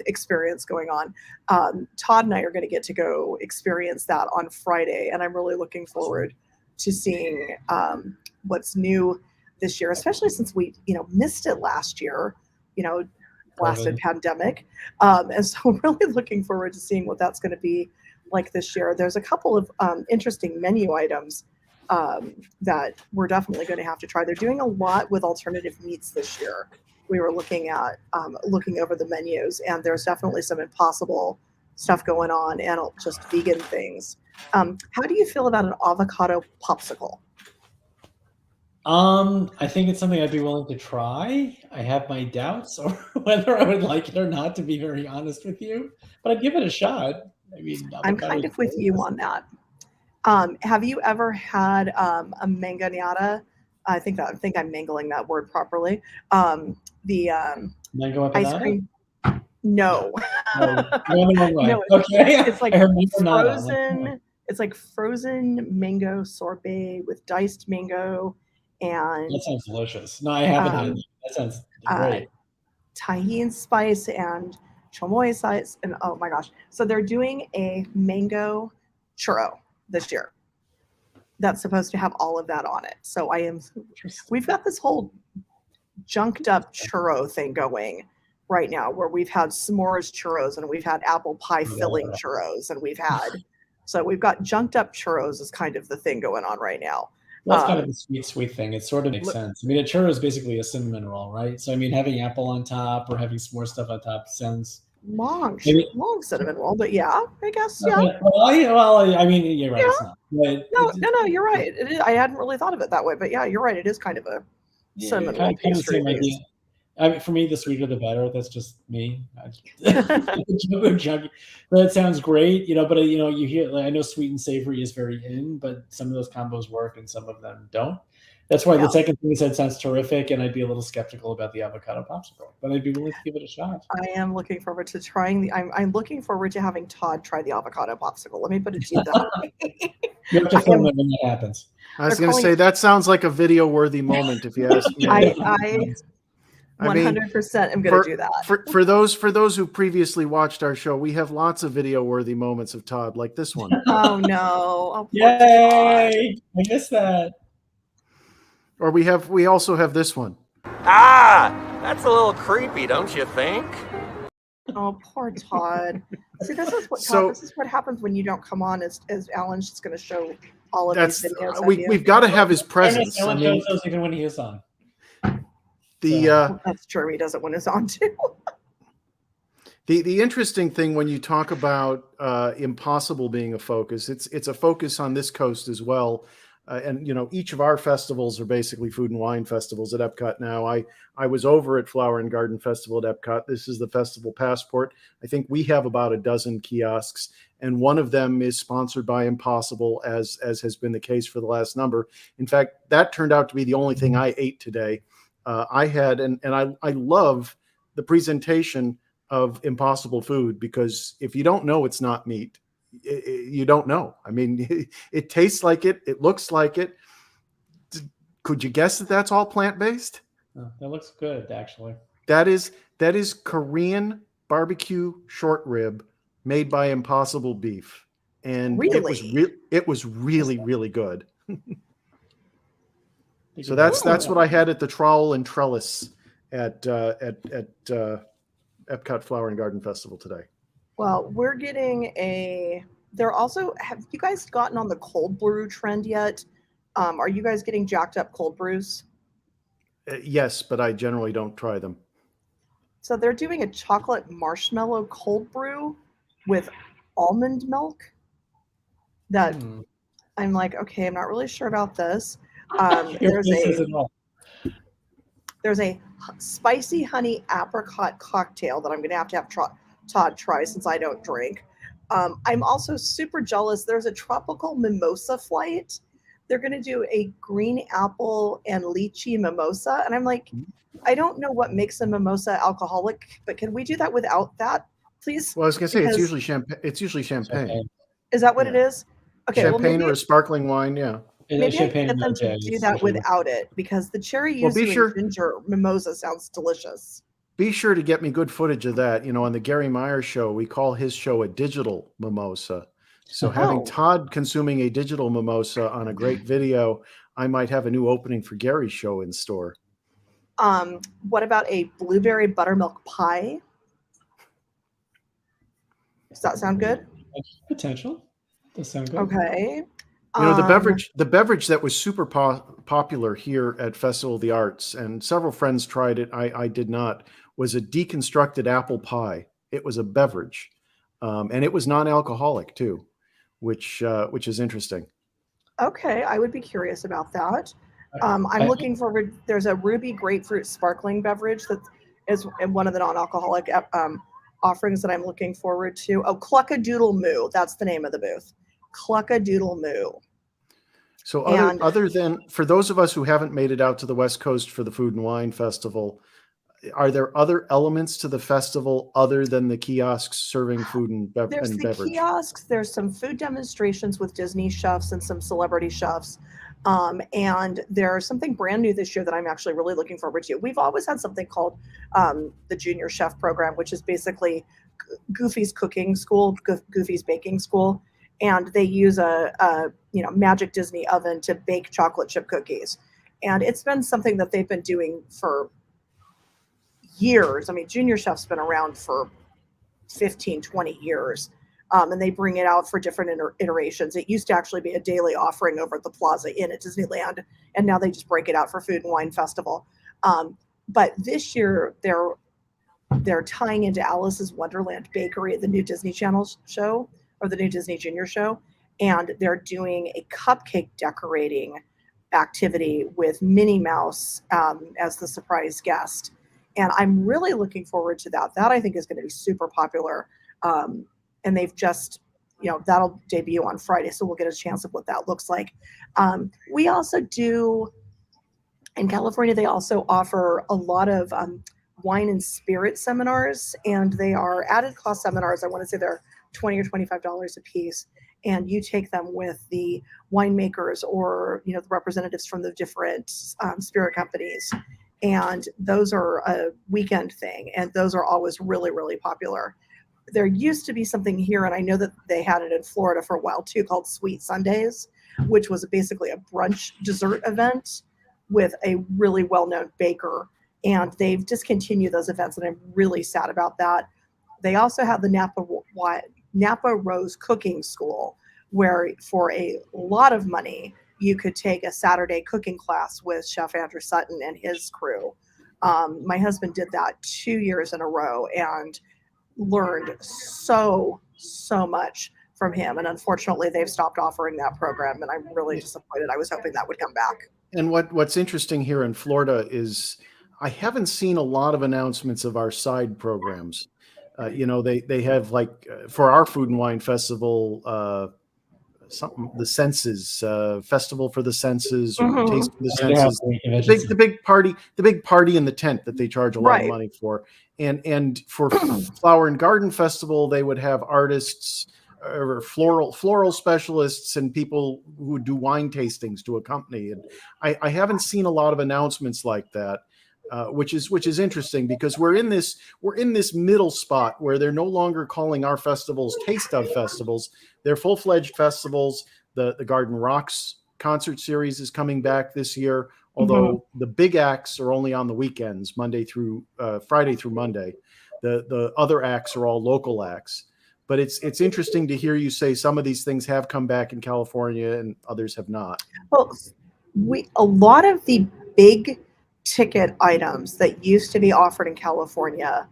Speaker 2: experience going on. Todd and I are going to get to go experience that on Friday, and I'm really looking forward to seeing what's new this year, especially since we missed it last year, blasted pandemic, and so I'm really looking forward to seeing what that's going to be like this year. There's a couple of interesting menu items that we're definitely going to have to try. They're doing a lot with alternative meats this year. We were looking over the menus, and there's definitely some impossible stuff going on, and just vegan things. How do you feel about an avocado popsicle?
Speaker 3: I think it's something I'd be willing to try. I have my doubts or whether I would like it or not, to be very honest with you, but I'd give it a shot. I mean,
Speaker 2: I'm kind of with you on that. Have you ever had a mangonada? I think I'm mangling that word properly. The
Speaker 3: mango
Speaker 2: ice cream. No.
Speaker 3: No. Okay.
Speaker 2: It's like frozen. It's like frozen mango sorbet with diced mango, and
Speaker 3: that sounds delicious. No, I haven't had it. That sounds great.
Speaker 2: Tahini spice and chamoy spice, and oh my gosh! So they're doing a mango churro this year. That's supposed to have all of that on it. So we've got this whole junked up churro thing going right now, where we've had s'mores churros, and we've had apple pie filling churros, and we've got junked up churros is kind of the thing going on right now.
Speaker 3: Well, that's kind of the sweet thing. It sort of makes sense. I mean, a churro is basically a cinnamon roll, right? So, I mean, having apple on top or having s'more stuff on top sounds
Speaker 2: long cinnamon roll, but yeah, I guess yeah.
Speaker 3: Well, I mean, you're right.
Speaker 2: Yeah.
Speaker 3: It's not. But
Speaker 2: No, you're right. It is, I hadn't really thought of it that way, but yeah, you're right. It is kind of a cinnamon roll pastry.
Speaker 3: I mean, for me, the sweeter the better. That's just me. Junkie. But it sounds great, But you hear. I know sweet and savory is very in, but some of those combos work and some of them don't. That's why the second thing you said sounds terrific, and I'd be a little skeptical about the avocado popsicle, but I'd be willing to give it a shot.
Speaker 2: I am looking forward to trying I'm looking forward to having Todd try the avocado popsicle. Let me put it to you that way.
Speaker 3: You have to film it when that happens.
Speaker 1: I was going to say that sounds like a video-worthy moment, if you ask me.
Speaker 2: I 100% am going to do that.
Speaker 1: For those who previously watched our show, we have lots of video-worthy moments of Todd, like this one.
Speaker 2: Oh no! Oh,
Speaker 3: yay! I missed that.
Speaker 1: Or we also have this one.
Speaker 4: That's a little creepy, don't you think?
Speaker 2: Oh, poor Todd. See, this is what happens when you don't come on. As Alan's just going to show all of these videos.
Speaker 1: We've got to have his presence.
Speaker 3: Alan shows those even when he is on.
Speaker 2: That's true. He doesn't when he's on too.
Speaker 1: The interesting thing when you talk about Impossible being a focus, it's a focus on this coast as well. And each of our festivals are basically food and wine festivals at EPCOT now. I was over at Flower and Garden Festival at EPCOT. This is the Festival Passport. I think we have about a dozen kiosks, and one of them is sponsored by Impossible, as has been the case for the last number. In fact, that turned out to be the only thing I ate today. I had, and I love the presentation of Impossible food, because if you don't know it's not meat, you don't know. I mean, it tastes like it. It looks like it. Could you guess that that's all plant-based?
Speaker 3: Oh, that looks good, actually.
Speaker 1: That is Korean barbecue short rib made by Impossible Beef, and
Speaker 2: really?
Speaker 1: it was really really good. So that's what I had at the Trowel and Trellis at EPCOT Flower and Garden Festival today.
Speaker 2: Well, we're getting have you guys gotten on the cold brew trend yet? Are you guys getting jacked up cold brews?
Speaker 1: Yes, but I generally don't try them.
Speaker 2: So they're doing a chocolate marshmallow cold brew with almond milk. That I'm like, okay, I'm not really sure about this. There's a spicy honey apricot cocktail that I'm going to have Todd try, since I don't drink. I'm also super jealous. There's a tropical mimosa flight. They're going to do a green apple and lychee mimosa. And I'm like, I don't know what makes a mimosa alcoholic, but can we do that without that, please?
Speaker 1: Well, I was going to say, it's usually champagne.
Speaker 2: Is that what it is? Okay,
Speaker 1: champagne or a sparkling wine, yeah.
Speaker 2: Maybe I can get them to do that without it, because the cherry yuzu and ginger mimosa sounds delicious.
Speaker 1: Be sure to get me good footage of that. On the Gary Meyer show, we call his show a digital mimosa. So having Todd consuming a digital mimosa on a great video, I might have a new opening for Gary's show in store.
Speaker 2: What about a blueberry buttermilk pie? Does that sound good?
Speaker 3: Potential. Does sound good.
Speaker 2: Okay.
Speaker 1: The beverage that was super popular here at Festival of the Arts, and several friends tried it, I did not, was a deconstructed apple pie. It was a beverage, and it was non-alcoholic too, which is interesting.
Speaker 2: Okay, I would be curious about that. I'm looking forward. There's a ruby grapefruit sparkling beverage that is one of the non-alcoholic offerings that I'm looking forward to. Oh, Cluck-a-Doodle Moo. That's the name of the booth. Cluck-a-Doodle Moo.
Speaker 1: So other than, for those of us who haven't made it out to the West Coast for the Food and Wine Festival, are there other elements to the festival other than the kiosks serving food and beverage?
Speaker 2: There's the kiosks. There's some food demonstrations with Disney chefs and some celebrity chefs. And there's something brand new this year that I'm actually really looking forward to. We've always had something called the Junior Chef Program, which is basically Goofy's Cooking School, Goofy's Baking School. And they use a Magic Disney oven to bake chocolate chip cookies. And it's been something that they've been doing for years. I mean, Junior Chef's been around for 15, 20 years. And they bring it out for different iterations. It used to actually be a daily offering over at the Plaza Inn at Disneyland. And now they just break it out for Food and Wine Festival. But this year, they're they're tying into Alice's Wonderland Bakery at the new Disney Channel show, or the new Disney Junior show, and they're doing a cupcake decorating activity with Minnie Mouse as the surprise guest. And I'm really looking forward to that. That I think is going to be super popular. And they've just, that'll debut on Friday, so we'll get a chance of what that looks like. We also do, in California, they also offer a lot of wine and spirit seminars, and they are added cost seminars. I want to say they're $20 or $25 a piece, and you take them with the winemakers or the representatives from the different spirit companies, and those are a weekend thing, and those are always really, really popular. There used to be something here, and I know that they had it in Florida for a while too, called Sweet Sundays, which was basically a brunch dessert event with a really well-known baker, and they've discontinued those events, and I'm really sad about that. They also have the Napa Rose Cooking School, where for a lot of money, you could take a Saturday cooking class with Chef Andrew Sutton and his crew. My husband did that 2 years in a row and learned so much from him. And unfortunately, they've stopped offering that program, and I'm really disappointed. I was hoping that would come back.
Speaker 1: And what's interesting here in Florida is I haven't seen a lot of announcements of our side programs. They have, like, for our Food and Wine Festival, the Senses Festival for the Senses, or Taste for the Senses, the big party in the tent that they charge a lot of money for. And for Flower and Garden Festival, they would have artists or floral specialists and people who would do wine tastings to accompany. And I haven't seen a lot of announcements like that, which is interesting, because we're in this middle spot where they're no longer calling our festivals taste of festivals. They're full-fledged festivals. The Garden Rocks concert series is coming back this year, although the big acts are only on the weekends, Friday through Monday. The other acts are all local acts. But it's interesting to hear you say some of these things have come back in California and others have not.
Speaker 2: Well, a lot of the big ticket items that used to be offered in California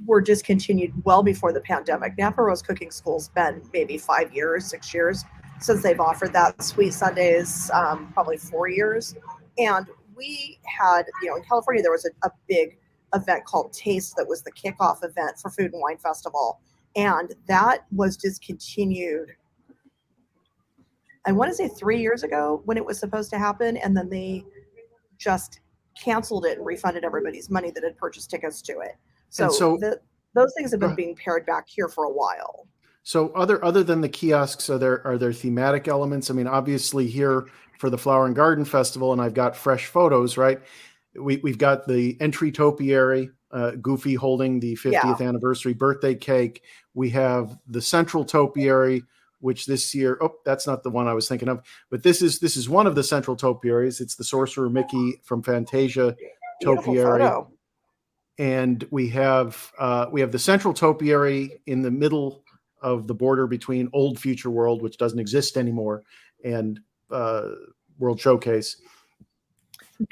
Speaker 2: were discontinued well before the pandemic. Napa Rose Cooking School's been maybe 5 years, 6 years since they've offered that. Sweet Sundays, probably 4 years. And we had, in California, there was a big event called Taste that was the kickoff event for Food and Wine Festival. And that was discontinued, I want to say 3 years ago, when it was supposed to happen. And then they just canceled it and refunded everybody's money that had purchased tickets to it. So those things have been being pared back here for a while.
Speaker 1: So other than the kiosks, are there thematic elements? I mean, obviously here for the Flower and Garden Festival, and I've got fresh photos, right? We've got the entry topiary, Goofy holding the 50th anniversary birthday cake. We have the central topiary, which this year, that's not the one I was thinking of, but this is one of the central topiaries. It's the Sorcerer Mickey from Fantasia topiary. Photo. And we have the central topiary in the middle of the border between Old Future World, which doesn't exist anymore, and World Showcase.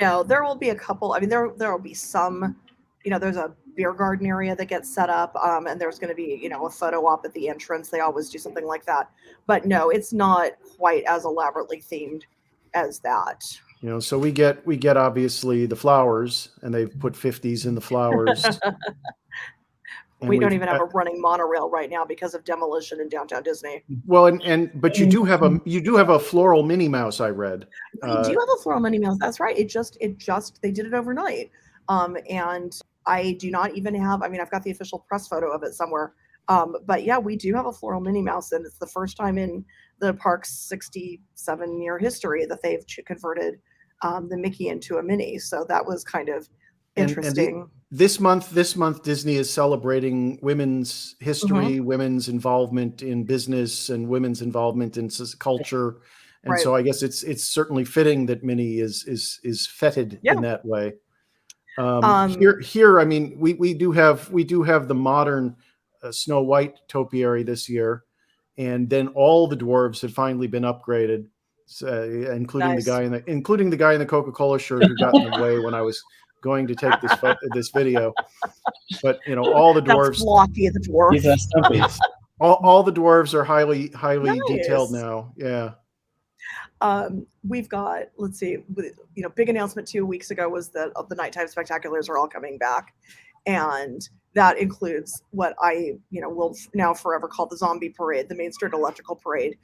Speaker 2: No, there will be a couple. I mean, there will be some. There's a beer garden area that gets set up, and there's going to be, a photo op at the entrance. They always do something like that. But no, it's not quite as elaborately themed as that.
Speaker 1: So we get obviously the flowers, and they've put 50s in the flowers.
Speaker 2: We don't even have a running monorail right now because of demolition in downtown Disney.
Speaker 1: Well, but you do have a floral Minnie Mouse, I read.
Speaker 2: We do have a floral Minnie Mouse. That's right. It just they did it overnight. And I do not even have, I've got the official press photo of it somewhere. But yeah, we do have a floral Minnie Mouse, and it's the first time in the park's 67-year history that they've converted the Mickey into a Minnie. So that was kind of interesting.
Speaker 1: And this month, Disney is celebrating women's history, women's involvement in business, and women's involvement in culture. And so I guess it's certainly fitting that Minnie is feted in that way. Here, we do have the modern Snow White topiary this year, and then all the dwarves have finally been upgraded, including the guy in the Coca-Cola shirt who got in the way when I going to take this video. But all the dwarves.
Speaker 2: That's Floppy the dwarf.
Speaker 3: He's a stumpy.
Speaker 1: All the dwarves are highly
Speaker 2: Nice.
Speaker 1: detailed now. Yeah.
Speaker 2: We've got, let's see, big announcement 2 weeks ago was that the nighttime spectaculars are all coming back, and that includes what I will now forever call the zombie parade, the Main Street Electrical Parade,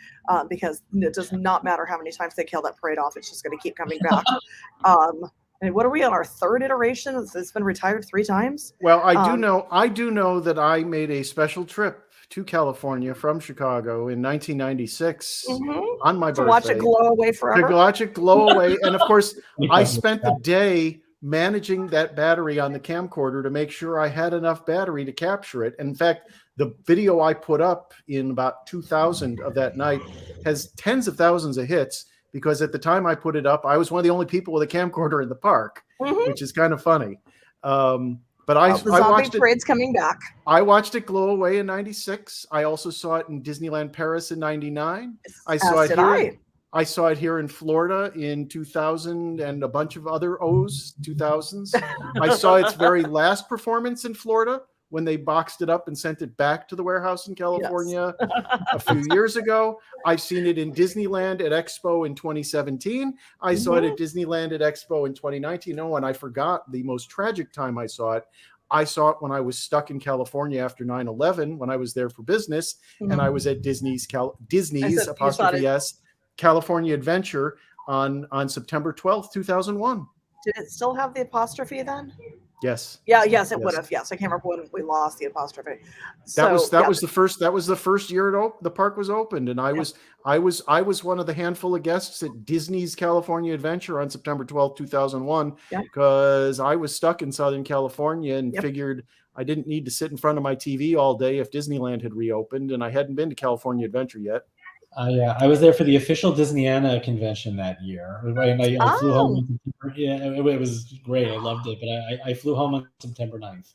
Speaker 2: because it does not matter how many times they kill that parade off, it's just going to keep coming back. And what are we on our third iteration? It's been retired 3 times.
Speaker 1: Well, I do know that I made a special trip to California from Chicago in 1996 on my birthday.
Speaker 2: To watch it glow away forever.
Speaker 1: To watch it glow away. And of course, I spent the day managing that battery on the camcorder to make sure I had enough battery to capture it. And in fact, the video I put up in about 2000 of that night has tens of thousands of hits, because at the time I put it up, I was one of the only people with a camcorder in the park, which is kind of funny. But I watched it.
Speaker 2: Parade's coming back.
Speaker 1: I watched it glow away in 96. I also saw it in Disneyland Paris in 99. I saw it here in Florida in 2000 and a bunch of other 2000s. I saw its very last performance in Florida when they boxed it up and sent it back to the warehouse in California a few years ago. I've seen it in Disneyland at Expo in 2017. I saw it at Disneyland at Expo in 2019. Oh, and I forgot the most tragic time I saw it. I saw it when I was stuck in California after 9/11, when I was there for business, and I was at Disney's apostrophe S California Adventure on September 12th, 2001.
Speaker 2: Did it still have the apostrophe then?
Speaker 1: Yes.
Speaker 2: Yes, it would have. Yes, I can't remember when we lost the apostrophe.
Speaker 1: That was the first year the park was opened, and I was one of the handful of guests at Disney's California Adventure on September 12th, 2001, because I was stuck in Southern California and figured I didn't need to sit in front of my TV all day if Disneyland had reopened, and I hadn't been to California Adventure yet.
Speaker 3: I was there for the official Disneyana convention that year. And I flew home. It was great. I loved it. But I flew home on September 9th.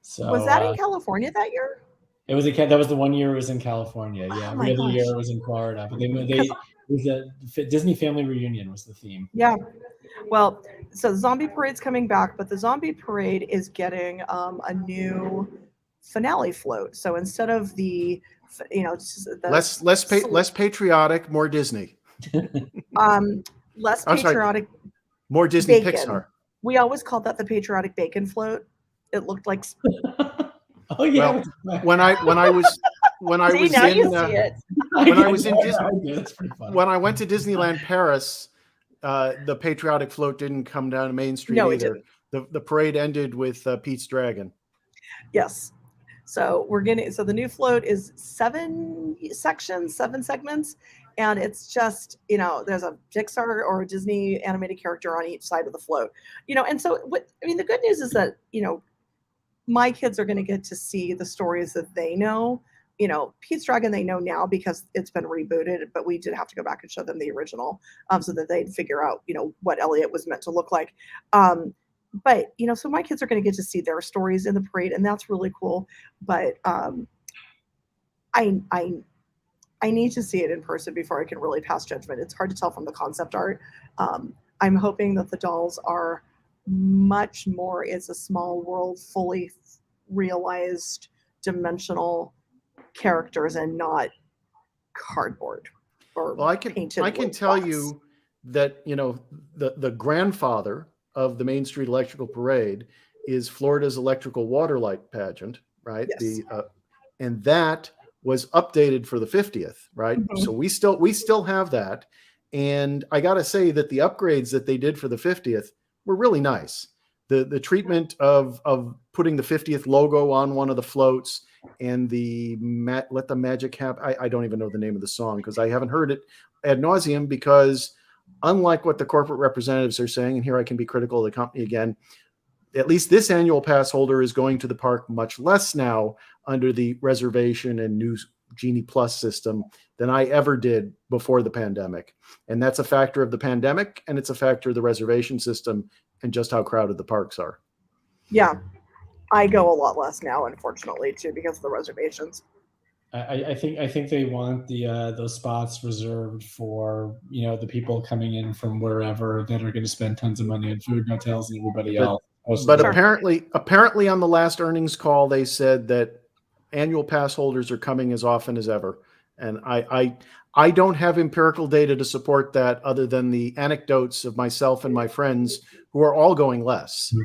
Speaker 3: So
Speaker 2: was that in California that year?
Speaker 3: It was that was the 1 year it was in California. Yeah, every other year it was in Florida. But it was a Disney family reunion was the theme.
Speaker 2: Yeah. Well, so the zombie parade's coming back, but the zombie parade is getting a new finale float. So instead of the
Speaker 1: less patriotic, more Disney.
Speaker 2: Less patriotic,
Speaker 1: more Disney
Speaker 2: bacon.
Speaker 1: Pixar.
Speaker 2: We always called that the patriotic bacon float. It looked like.
Speaker 3: Oh yeah.
Speaker 1: Well, when I went to Disneyland Paris, the patriotic float didn't come down Main Street either. The parade ended with Pete's Dragon.
Speaker 2: Yes. So the new float is 7 sections, 7 segments, and it's just, there's a Pixar or a Disney animated character on each side of the float, and so the good news is that, my kids are going to get to see the stories that they know. Pete's Dragon they know now because it's been rebooted, but we did have to go back and show them the original, so that they'd figure out, what Elliot was meant to look like. But, so my kids are going to get to see their stories in the parade, and that's really cool. But I need to see it in person before I can really pass judgment. It's hard to tell from the concept art. I'm hoping that the dolls are much more, it's a small world, fully realized, dimensional characters and not cardboard or painted.
Speaker 1: I can tell you that, the grandfather of the Main Street Electrical Parade is Florida's electrical water light pageant, right? Yes. And that was updated for the 50th, right? So we still have that. And I got to say that the upgrades that they did for the 50th were really nice. The treatment of putting the 50th logo on one of the floats and let the magic happen. I don't even know the name of the song because I haven't heard it ad nauseum, because unlike what the corporate representatives are saying, and here I can be critical of the company again, at least this annual pass holder is going to the park much less now under the reservation and new Genie Plus system than I ever did before the pandemic. And that's a factor of the pandemic, and it's a factor of the reservation system and just how crowded the parks are.
Speaker 2: Yeah, I go a lot less now, unfortunately, too, because of the reservations.
Speaker 3: I think they want those spots reserved for the people coming in from wherever that are going to spend tons of money on food and hotels and everybody else.
Speaker 1: But apparently on the last earnings call they said that annual pass holders are coming as often as ever, and I don't have empirical data to support that other than the anecdotes of myself and my friends who are all going less.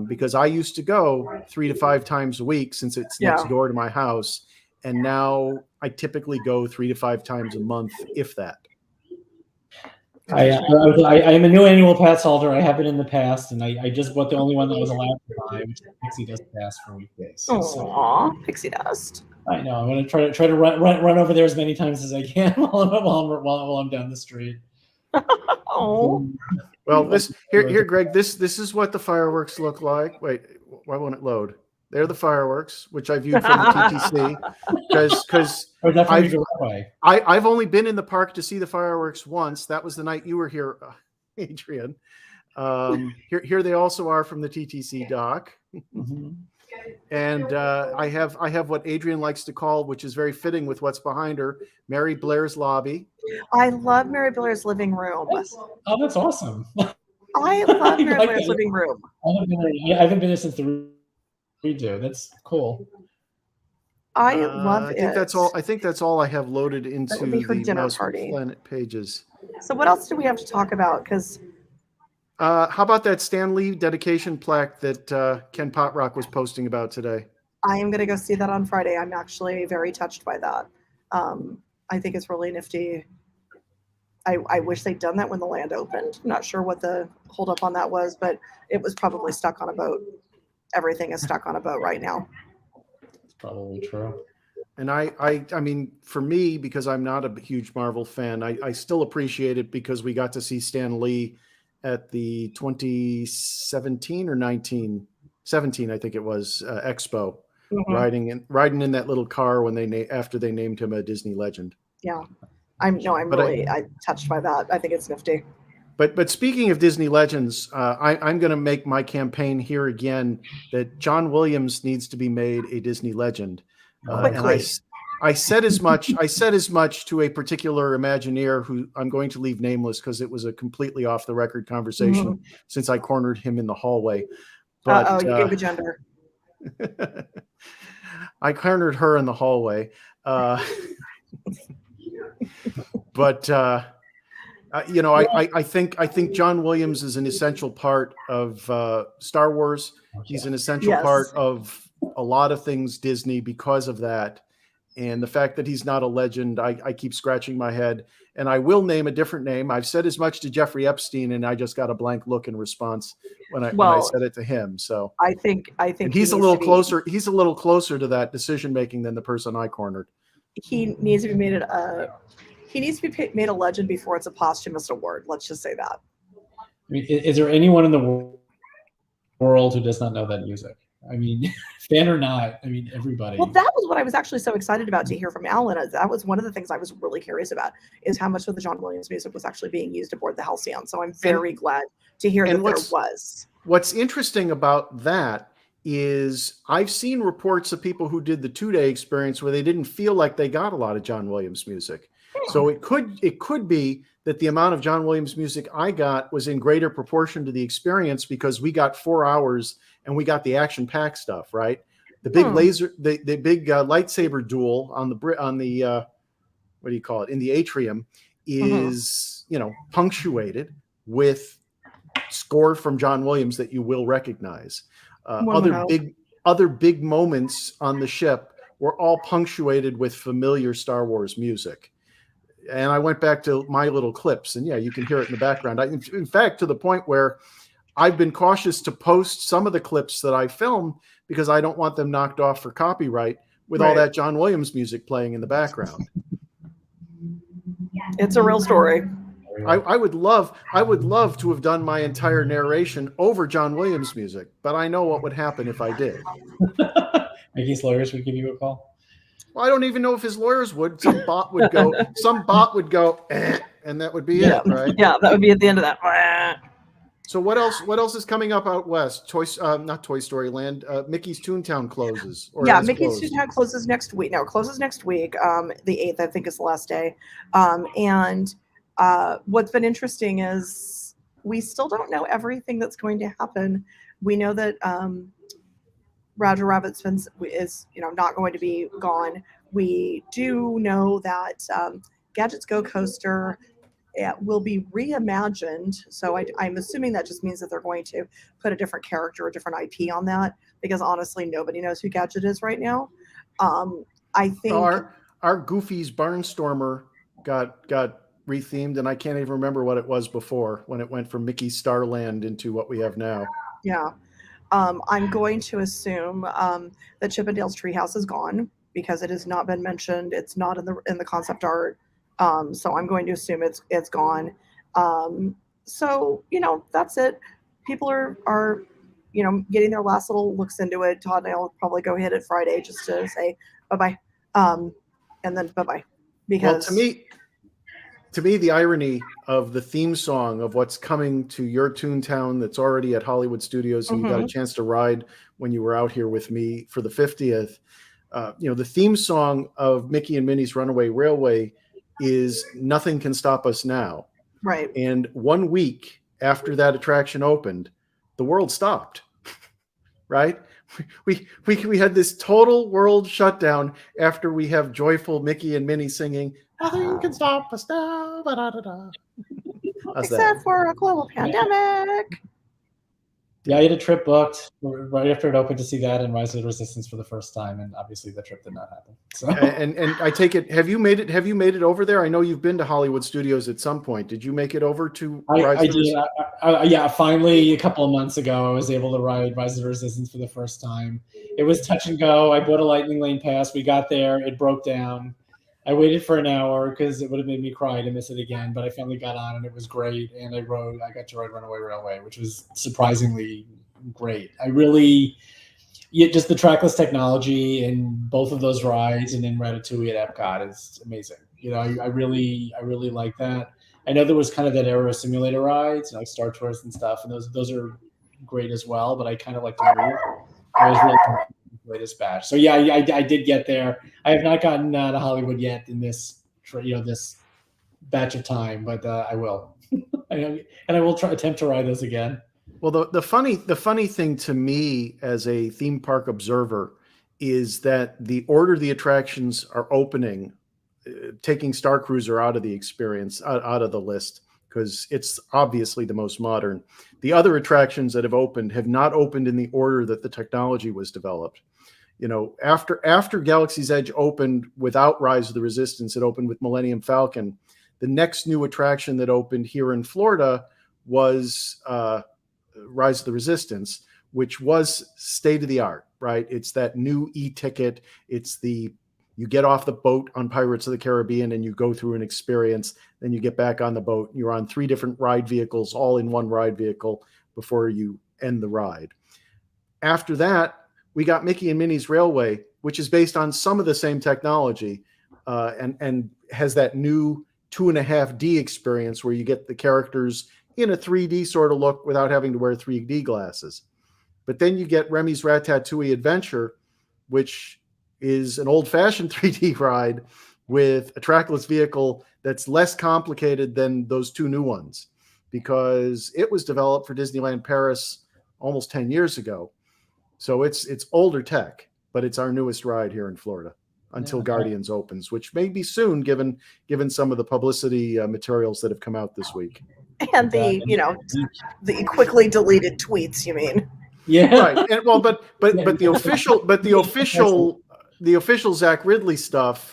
Speaker 1: Because I used to go 3 to 5 times a week since it's next door to my house. And now I typically go 3 to 5 times a month, if that.
Speaker 3: I am a new annual pass holder. I have it in the past, and I just bought the only one that was allowed to buy, which is Pixie Dust Pass for weekdays.
Speaker 2: Aww, Pixie Dust.
Speaker 3: I know. I'm going to try to run over there as many times as I can while I'm down the street.
Speaker 2: Oh.
Speaker 1: Well, here, Greg. This is what the fireworks look like. Wait, why won't it load? They're the fireworks, which I viewed from the TTC, because I've only been in the park to see the fireworks once. That was the night you were here, Adrian. Here they also are from the TTC dock.
Speaker 3: Mm-hmm.
Speaker 1: And I have what Adrian likes to call, which is very fitting with what's behind her, Mary Blair's lobby.
Speaker 2: I love Mary Blair's living room.
Speaker 3: Oh, that's awesome.
Speaker 2: I love Mary Blair's living room.
Speaker 3: I haven't been there since the redo. That's cool.
Speaker 2: I love it.
Speaker 1: I think that's all I have loaded into the MousePlanet pages.
Speaker 2: So what else do we have to talk about? Because
Speaker 1: how about that Stan Lee dedication plaque that Ken Potrock was posting about today?
Speaker 2: I am going to go see that on Friday. I'm actually very touched by that. I think it's really nifty. I wish they'd done that when the land opened. I'm not sure what the holdup on that was, but it was probably stuck on a boat. Everything is stuck on a boat right now.
Speaker 3: It's probably true.
Speaker 1: And I mean, for me, because I'm not a huge Marvel fan, I still appreciate it because we got to see Stan Lee at the 2017 or 17, I think it was, Expo, riding in that little car when after they named him a Disney legend.
Speaker 2: Yeah, I'm really touched by that. I think it's nifty.
Speaker 1: But speaking of Disney legends, I'm going to make my campaign here again that John Williams needs to be made a Disney legend. And I said as much. I said as much to a particular Imagineer who I'm going to leave nameless because it was a completely off the record conversation since I cornered him in the hallway. But
Speaker 2: you gave a gender.
Speaker 1: I cornered her in the hallway. But I think John Williams is an essential part of Star Wars. He's an essential part of a lot of things Disney because of that. And the fact that he's not a legend, I keep scratching my head. And I will name a different name. I've said as much to Jeffrey Epstein, and I just got a blank look in response when I said it to him. So
Speaker 2: I think
Speaker 1: he's a little closer. He's a little closer to that decision making than the person I cornered.
Speaker 2: He needs to be made a legend before it's a posthumous award. Let's just say that.
Speaker 3: I mean, is there anyone in the world who does not know that music? I mean, fan or not, I mean, everybody.
Speaker 2: Well, that was what I was actually so excited about to hear from Alan. That was one of the things I was really curious about, is how much of the John Williams music was actually being used aboard the Halcyon. So I'm very glad to hear that there was.
Speaker 1: What's interesting about that is I've seen reports of people who did the 2-day experience where they didn't feel like they got a lot of John Williams music. So it could be that the amount of John Williams music I got was in greater proportion to the experience because we got 4 hours and we got the action-packed stuff, right? The big the big lightsaber duel on the what do you call it, in the atrium is punctuated with score from John Williams that you will recognize. Other big moments on the ship were all punctuated with familiar Star Wars music. And I went back to my little clips, and you can hear it in the background. In fact, to the point where I've been cautious to post some of the clips that I filmed because I don't want them knocked off for copyright with all that John Williams music playing in the background.
Speaker 2: It's a real story.
Speaker 1: I would love to have done my entire narration over John Williams music, but I know what would happen if I did.
Speaker 3: Maybe his lawyers would give you a call.
Speaker 1: Well, I don't even know if his lawyers would. Some bot would go, and that would be it, right?
Speaker 2: Yeah, that would be at the end of that.
Speaker 1: So what else? What else is coming up out west? Not Toy Story Land. Mickey's Toontown closes. Or
Speaker 2: Yeah,
Speaker 1: has
Speaker 2: Mickey's
Speaker 1: closed.
Speaker 2: Toontown closes next week. No, it closes next week. The 8th, I think, is the last day. And what's been interesting is we still don't know everything that's going to happen. We know that Roger Rabbit's is not going to be gone. We do know that Gadgets Go Coaster will be reimagined. So I'm assuming that just means that they're going to put a different character, a different IP on that, because honestly, nobody knows who Gadget is right now. I think
Speaker 1: our Goofy's Barnstormer got rethemed, and I can't even remember what it was before when it went from Mickey's Starland into what we have now.
Speaker 2: Yeah. I'm going to assume that Chippendale's Treehouse is gone because it has not been mentioned. It's not in the concept art. So I'm going to assume it's gone. So that's it. People are getting their last little looks into it. Todd and I will probably go hit it Friday just to say bye-bye. And then bye-bye. Because
Speaker 1: to me, the irony of the theme song of what's coming to your Toontown that's already at Hollywood Studios and you got a chance to ride when you were out here with me for the 50th, the theme song of Mickey and Minnie's Runaway Railway is Nothing Can Stop Us Now.
Speaker 2: Right.
Speaker 1: And 1 week after that attraction opened, the world stopped, right? We had this total world shutdown after we have joyful Mickey and Minnie singing Nothing Can Stop Us Now.
Speaker 2: Except for a global pandemic.
Speaker 3: Yeah, I had a trip booked right after it opened to see that and Rise of the Resistance for the first time, and obviously the trip did not happen. So.
Speaker 1: And I take it, have you made it over there? I know you've been to Hollywood Studios at some point. Did you make it over to Rise of the Resistance?
Speaker 3: Yeah, finally a couple of months ago, I was able to ride Rise of the Resistance for the first time. It was touch and go. I bought a Lightning Lane pass. We got there. It broke down. I waited for an hour because it would have made me cry to miss it again, but I finally got on and it was great. And I got to ride Runaway Railway, which was surprisingly great. Just the trackless technology in both of those rides and in Ratatouille at Epcot is amazing. I really like that. I know there was kind of that era of simulator rides, like Star Tours and stuff, and those are great as well, but I kind of like to move. I was really latest batch. So yeah, I did get there. I have not gotten to Hollywood yet in this this batch of time, but I will. And I will attempt to ride those again.
Speaker 1: Well, the funny thing to me as a theme park observer is that the order the attractions are opening, taking Starcruiser out of the experience, out of the list, because it's obviously the most modern. The other attractions that have opened have not opened in the order that the technology was developed. After Galaxy's Edge opened without Rise of the Resistance, it opened with Millennium Falcon. The next new attraction that opened here in Florida was Rise of the Resistance, which was state of the art, right? It's that new e-ticket. It's you get off the boat on Pirates of the Caribbean and you go through an experience. Then you get back on the boat. You're on 3 different ride vehicles, all in one ride vehicle before you end the ride. After that, we got Mickey and Minnie's Railway, which is based on some of the same technology and has that new 2.5D experience where you get the characters in a 3D sort of look without having to wear 3D glasses. But then you get Remy's Ratatouille Adventure, which is an old-fashioned 3D ride with a trackless vehicle that's less complicated than those 2 new ones because it was developed for Disneyland Paris almost 10 years ago. So it's older tech, but it's our newest ride here in Florida until Guardians opens, which may be soon given some of the publicity materials that have come out this week.
Speaker 2: And the quickly deleted tweets, you mean?
Speaker 3: Yeah.
Speaker 1: Right. And, well, but the official Zach Ridley stuff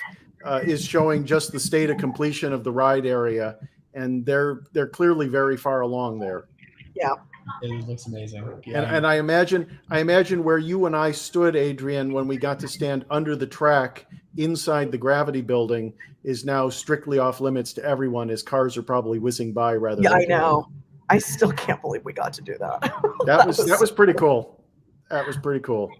Speaker 1: is showing just the state of completion of the ride area, and they're clearly very far along there.
Speaker 2: Yeah.
Speaker 3: It looks amazing. Yeah.
Speaker 1: And I imagine where you and I stood, Adrian, when we got to stand under the track inside the Gravity building is now strictly off limits to everyone as cars are probably whizzing by rather than.
Speaker 2: Yeah, I know. I still can't believe we got to do that.
Speaker 1: That was pretty cool. That was pretty cool.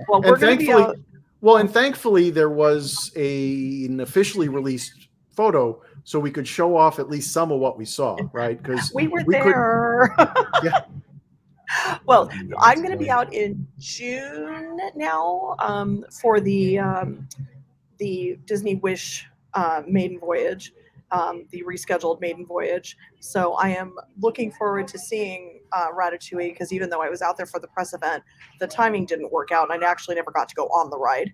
Speaker 2: Well, we're going to be out.
Speaker 1: Well, and thankfully there was an officially released photo so we could show off at least some of what we saw, right? Because
Speaker 2: we were there.
Speaker 1: Yeah.
Speaker 2: Well, I'm going to be out in June now for the Disney Wish maiden voyage, the rescheduled maiden voyage. So I am looking forward to seeing Ratatouille, because even though I was out there for the press event, the timing didn't work out, and I actually never got to go on the ride.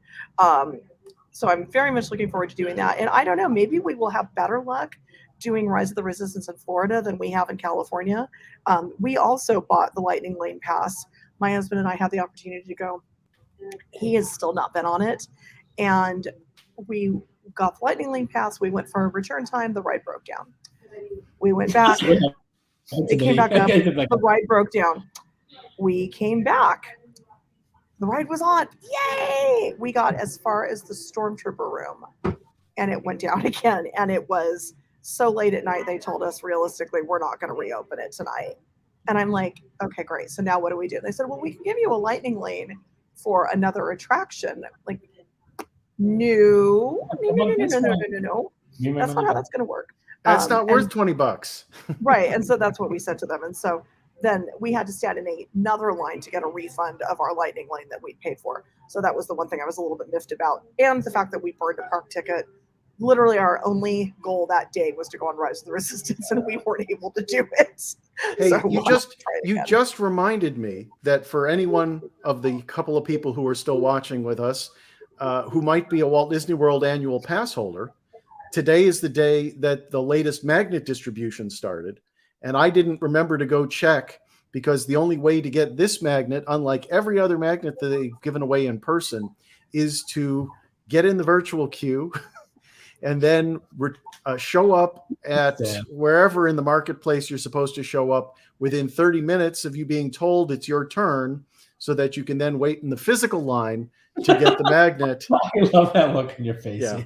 Speaker 2: So I'm very much looking forward to doing that. And I don't know, maybe we will have better luck doing Rise of the Resistance in Florida than we have in California. We also bought the Lightning Lane Pass. My husband and I had the opportunity to go. He has still not been on it. And we got the Lightning Lane Pass. We went for a return time. The ride broke down. We went back. It came back up. The ride broke down. We came back. The ride was on. Yay! We got as far as the Stormtrooper room, and it went down again. And it was so late at night, they told us realistically, we're not going to reopen it tonight. And I'm like, okay, great. So now what do we do? They said, well, we can give you a Lightning Lane for another attraction. Like, no. That's not how that's going to work.
Speaker 1: That's not worth $20.
Speaker 2: Right. And so that's what we said to them. And so then we had to stand in another line to get a refund of our Lightning Lane that we paid for. So that was the one thing I was a little bit miffed about. And the fact that we burned a park ticket. Literally our only goal that day was to go on Rise of the Resistance, and we weren't able to do it.
Speaker 1: Hey,
Speaker 2: so
Speaker 1: you just reminded me that for anyone of the couple of people who are still watching with us, who might be a Walt Disney World annual pass holder, today is the day that the latest magnet distribution started. And I didn't remember to go check, because the only way to get this magnet, unlike every other magnet that they've given away in person, is to get in the virtual queue and then show up at wherever in the marketplace you're supposed to show up within 30 minutes of you being told it's your turn, so that you can then wait in the physical line to get the magnet.
Speaker 3: I love that look in your face.
Speaker 1: Yeah.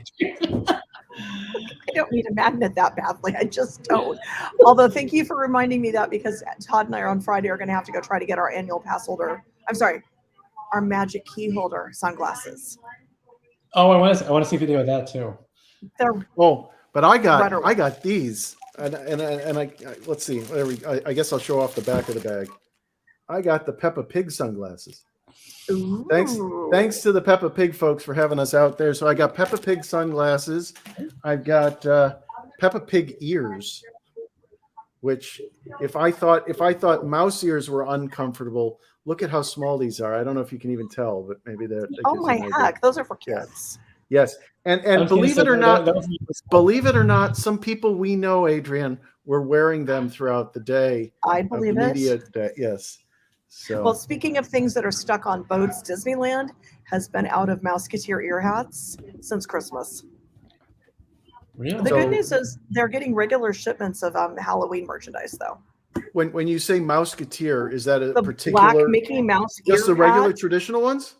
Speaker 2: I don't need a magnet that badly. I just don't. Although, thank you for reminding me that, because Todd and I on Friday are going to have to go try to get our annual pass holder. I'm sorry, our magic key holder sunglasses.
Speaker 3: Oh, I want to see a video of that too.
Speaker 1: But I got these, and I let's see. I guess I'll show off the back of the bag. I got the Peppa Pig sunglasses.
Speaker 2: Ooh.
Speaker 1: Thanks to the Peppa Pig folks for having us out there. So I got Peppa Pig sunglasses. I've got Peppa Pig ears, which if I thought mouse ears were uncomfortable, look at how small these are. I don't know if you can even tell, but maybe they're.
Speaker 2: Oh my heck! Those are for kids.
Speaker 1: Yes. And believe it or not, some people we know, Adrian, were wearing them throughout the day.
Speaker 2: I believe it.
Speaker 1: Media day. Yes. So.
Speaker 2: Well, speaking of things that are stuck on boats, Disneyland has been out of Mouseketeer ear hats since Christmas.
Speaker 3: Really?
Speaker 2: The good news is they're getting regular shipments of Halloween merchandise, though.
Speaker 1: When you say Mouseketeer, is that a
Speaker 2: the
Speaker 1: particular
Speaker 2: black Mickey Mouse ear
Speaker 1: just the regular
Speaker 2: hat?
Speaker 1: Traditional ones?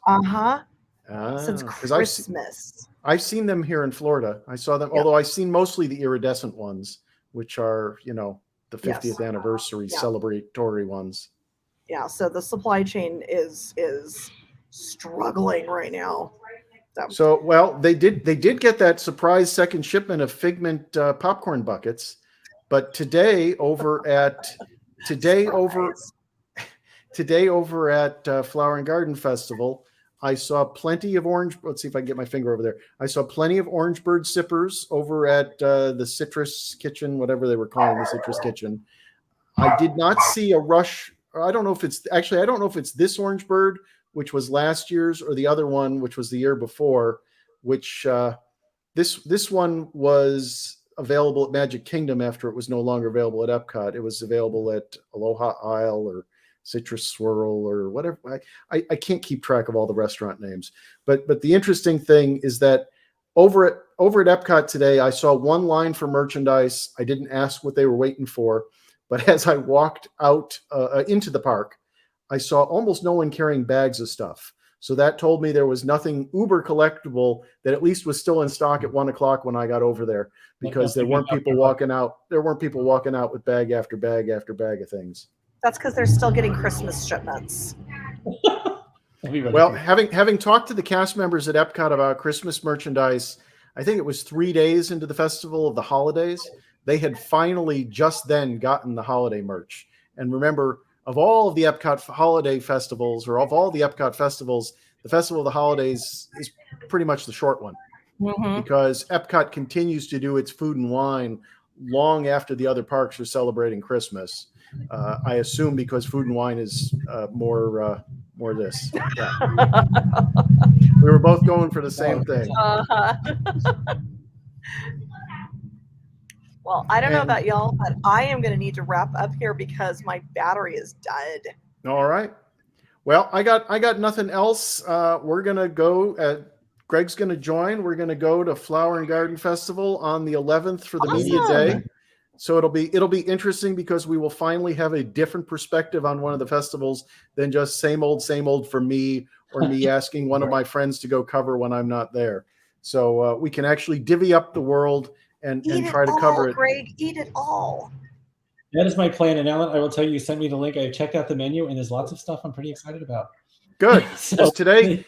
Speaker 2: Since Christmas.
Speaker 1: I've seen them here in Florida. I saw them, although I've seen mostly the iridescent ones, which are, the 50th anniversary celebratory ones.
Speaker 2: Yeah, so the supply chain is struggling right now.
Speaker 1: So, well, they did get that surprise second shipment of Figment popcorn buckets, but today over at Flower and Garden Festival, I saw plenty of orange. Let's see if I can get my finger over there. I saw plenty of Orange Bird sippers over at the Citrus Kitchen, whatever they were calling the Citrus Kitchen. I did not see a rush. I don't know if it's this Orange Bird, which was last year's, or the other one, which was the year before, which this one was available at Magic Kingdom after it was no longer available at Epcot. It was available at Aloha Isle or Citrus Swirl or whatever. I can't keep track of all the restaurant names. But the interesting thing is that over at Epcot today, I saw one line for merchandise. I didn't ask what they were waiting for. But as I walked out into the park, I saw almost no one carrying bags of stuff. So that told me there was nothing uber collectible that at least was still in stock at 1:00 when I got over there, because there weren't people walking out. There weren't people walking out with bag after bag after bag of things.
Speaker 2: That's because they're still getting Christmas shipments.
Speaker 1: Well, having talked to the cast members at Epcot about Christmas merchandise, I think it was 3 days into the Festival of the Holidays. They had finally just then gotten the holiday merch. And remember, of all of the Epcot holiday festivals, or of all the Epcot festivals, the Festival of the Holidays is pretty much the short one, because Epcot continues to do its food and wine long after the other parks are celebrating Christmas. I assume because food and wine is more this. Yeah. We were both going for the same thing.
Speaker 2: Well, I don't know about y'all, but I am going to need to wrap up here because my battery is dead.
Speaker 1: All right. Well, I got nothing else. We're going to go. Greg's going to join. We're going to go to Flower and Garden Festival on the 11th for the media day. So it'll be interesting because we will finally have a different perspective on one of the festivals than just same old for me, or me asking one of my friends to go cover when I'm not there. So we can actually divvy up the world and try to cover it.
Speaker 2: Greg, eat it all.
Speaker 3: That is my plan. And Alan, I will tell you, send me the link. I checked out the menu, and there's lots of stuff I'm pretty excited about.
Speaker 1: Good. So today,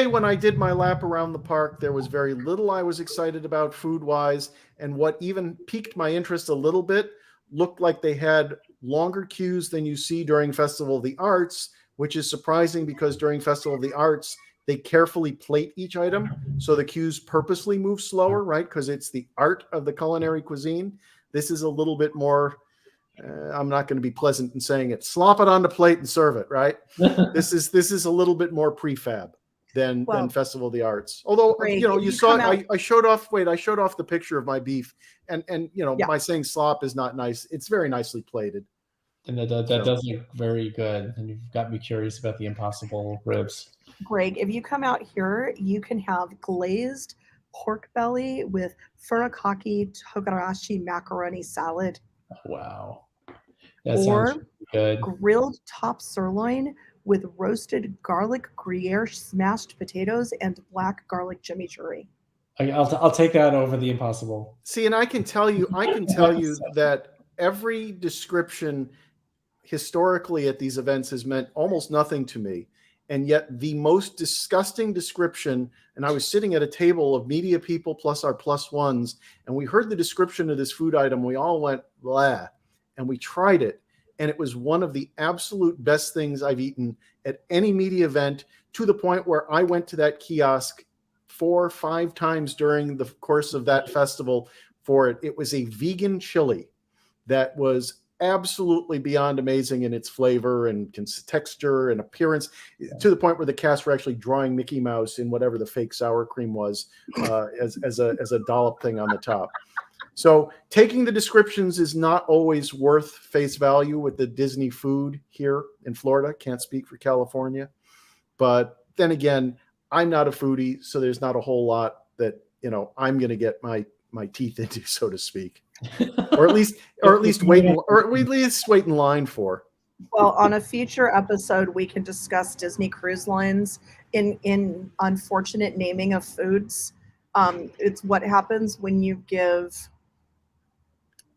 Speaker 1: when I did my lap around the park, there was very little I was excited about food-wise, and what even piqued my interest a little bit looked like they had longer queues than you see during Festival of the Arts, which is surprising because during Festival of the Arts, they carefully plate each item, so the queues purposely move slower, right? Because it's the art of the culinary cuisine. This is a little bit more, I'm not going to be pleasant in saying it, slop it on the plate and serve it, right? This is a little bit more prefab than Festival of the Arts. Although,
Speaker 2: Greg,
Speaker 1: you saw it, I showed off the picture of my beef, and by saying slop is not nice, it's very nicely plated.
Speaker 3: And that does look very good. And you've got me curious about the Impossible ribs.
Speaker 2: Greg, if you come out here, you can have glazed pork belly with furikake togarashi macaroni salad.
Speaker 3: Wow. That sounds good.
Speaker 2: Grilled top sirloin with roasted garlic Gruyere smashed potatoes and black garlic chimichurri.
Speaker 3: I'll take that over the Impossible.
Speaker 1: See, and I can tell you that every description historically at these events has meant almost nothing to me. And yet the most disgusting description, and I was sitting at a table of media people plus our plus ones, and we heard the description of this food item. We all went, blah, and we tried it. And it was one of the absolute best things I've eaten at any media event, to the point where I went to that kiosk 4 or 5 times during the course of that festival for it. It was a vegan chili that was absolutely beyond amazing in its flavor and texture and appearance, to the point where the cast were actually drawing Mickey Mouse in whatever the fake sour cream was as a dollop thing on the top. So taking the descriptions is not always worth face value with the Disney food here in Florida. Can't speak for California. But then again, I'm not a foodie, so there's not a whole lot that I'm going to get my teeth into, so to speak. or at least wait in line for.
Speaker 2: Well, on a future episode, we can discuss Disney Cruise Lines in unfortunate naming of foods. It's what happens when you give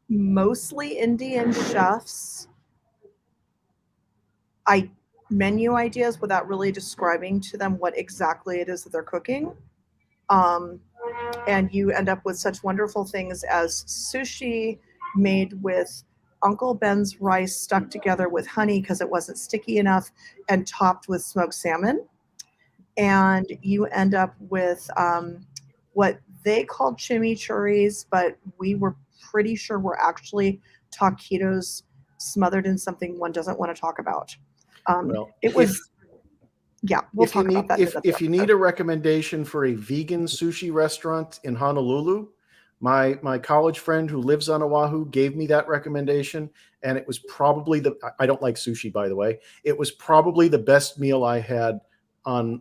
Speaker 2: mostly Indian chefs menu ideas without really describing to them what exactly it is that they're cooking. And you end up with such wonderful things as sushi made with Uncle Ben's rice stuck together with honey because it wasn't sticky enough and topped with smoked salmon. And you end up with what they called chimichurris, but we were pretty sure were actually taquitos smothered in something one doesn't want to talk about. We'll talk about that.
Speaker 1: If you need a recommendation for a vegan sushi restaurant in Honolulu, my college friend who lives on Oahu gave me that recommendation, and it was probably I don't like sushi, by the way. It was probably the best meal I had on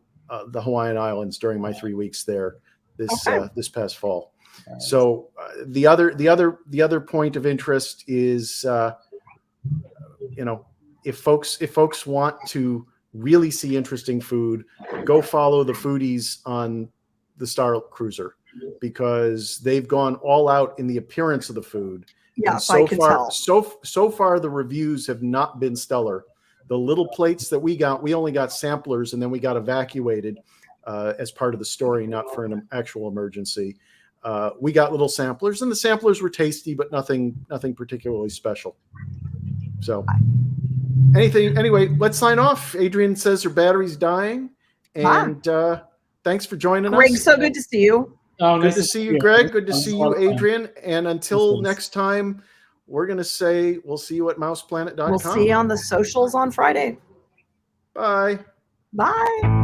Speaker 1: the Hawaiian Islands during my 3 weeks there this past fall. Nice. So the other point of interest is if folks want to really see interesting food, go follow the foodies on the Starcruiser, because they've gone all out in the appearance of the food.
Speaker 2: Yeah, so
Speaker 1: far the reviews have not been stellar. The little plates that we only got samplers, and then we got evacuated as part of the story, not for an actual emergency. we got little samplers, and the samplers were tasty, but nothing particularly special. So anyway, let's sign off. Adrian says her battery's dying, and thanks for joining
Speaker 2: Greg,
Speaker 1: us.
Speaker 2: so good to see you.
Speaker 3: Oh,
Speaker 1: good to see you, Greg. Good to see you, Adrian. And until next time, we're going to say we'll see you at MousePlanet.com.
Speaker 2: We'll see you on the socials on Friday.
Speaker 1: Bye.
Speaker 2: Bye.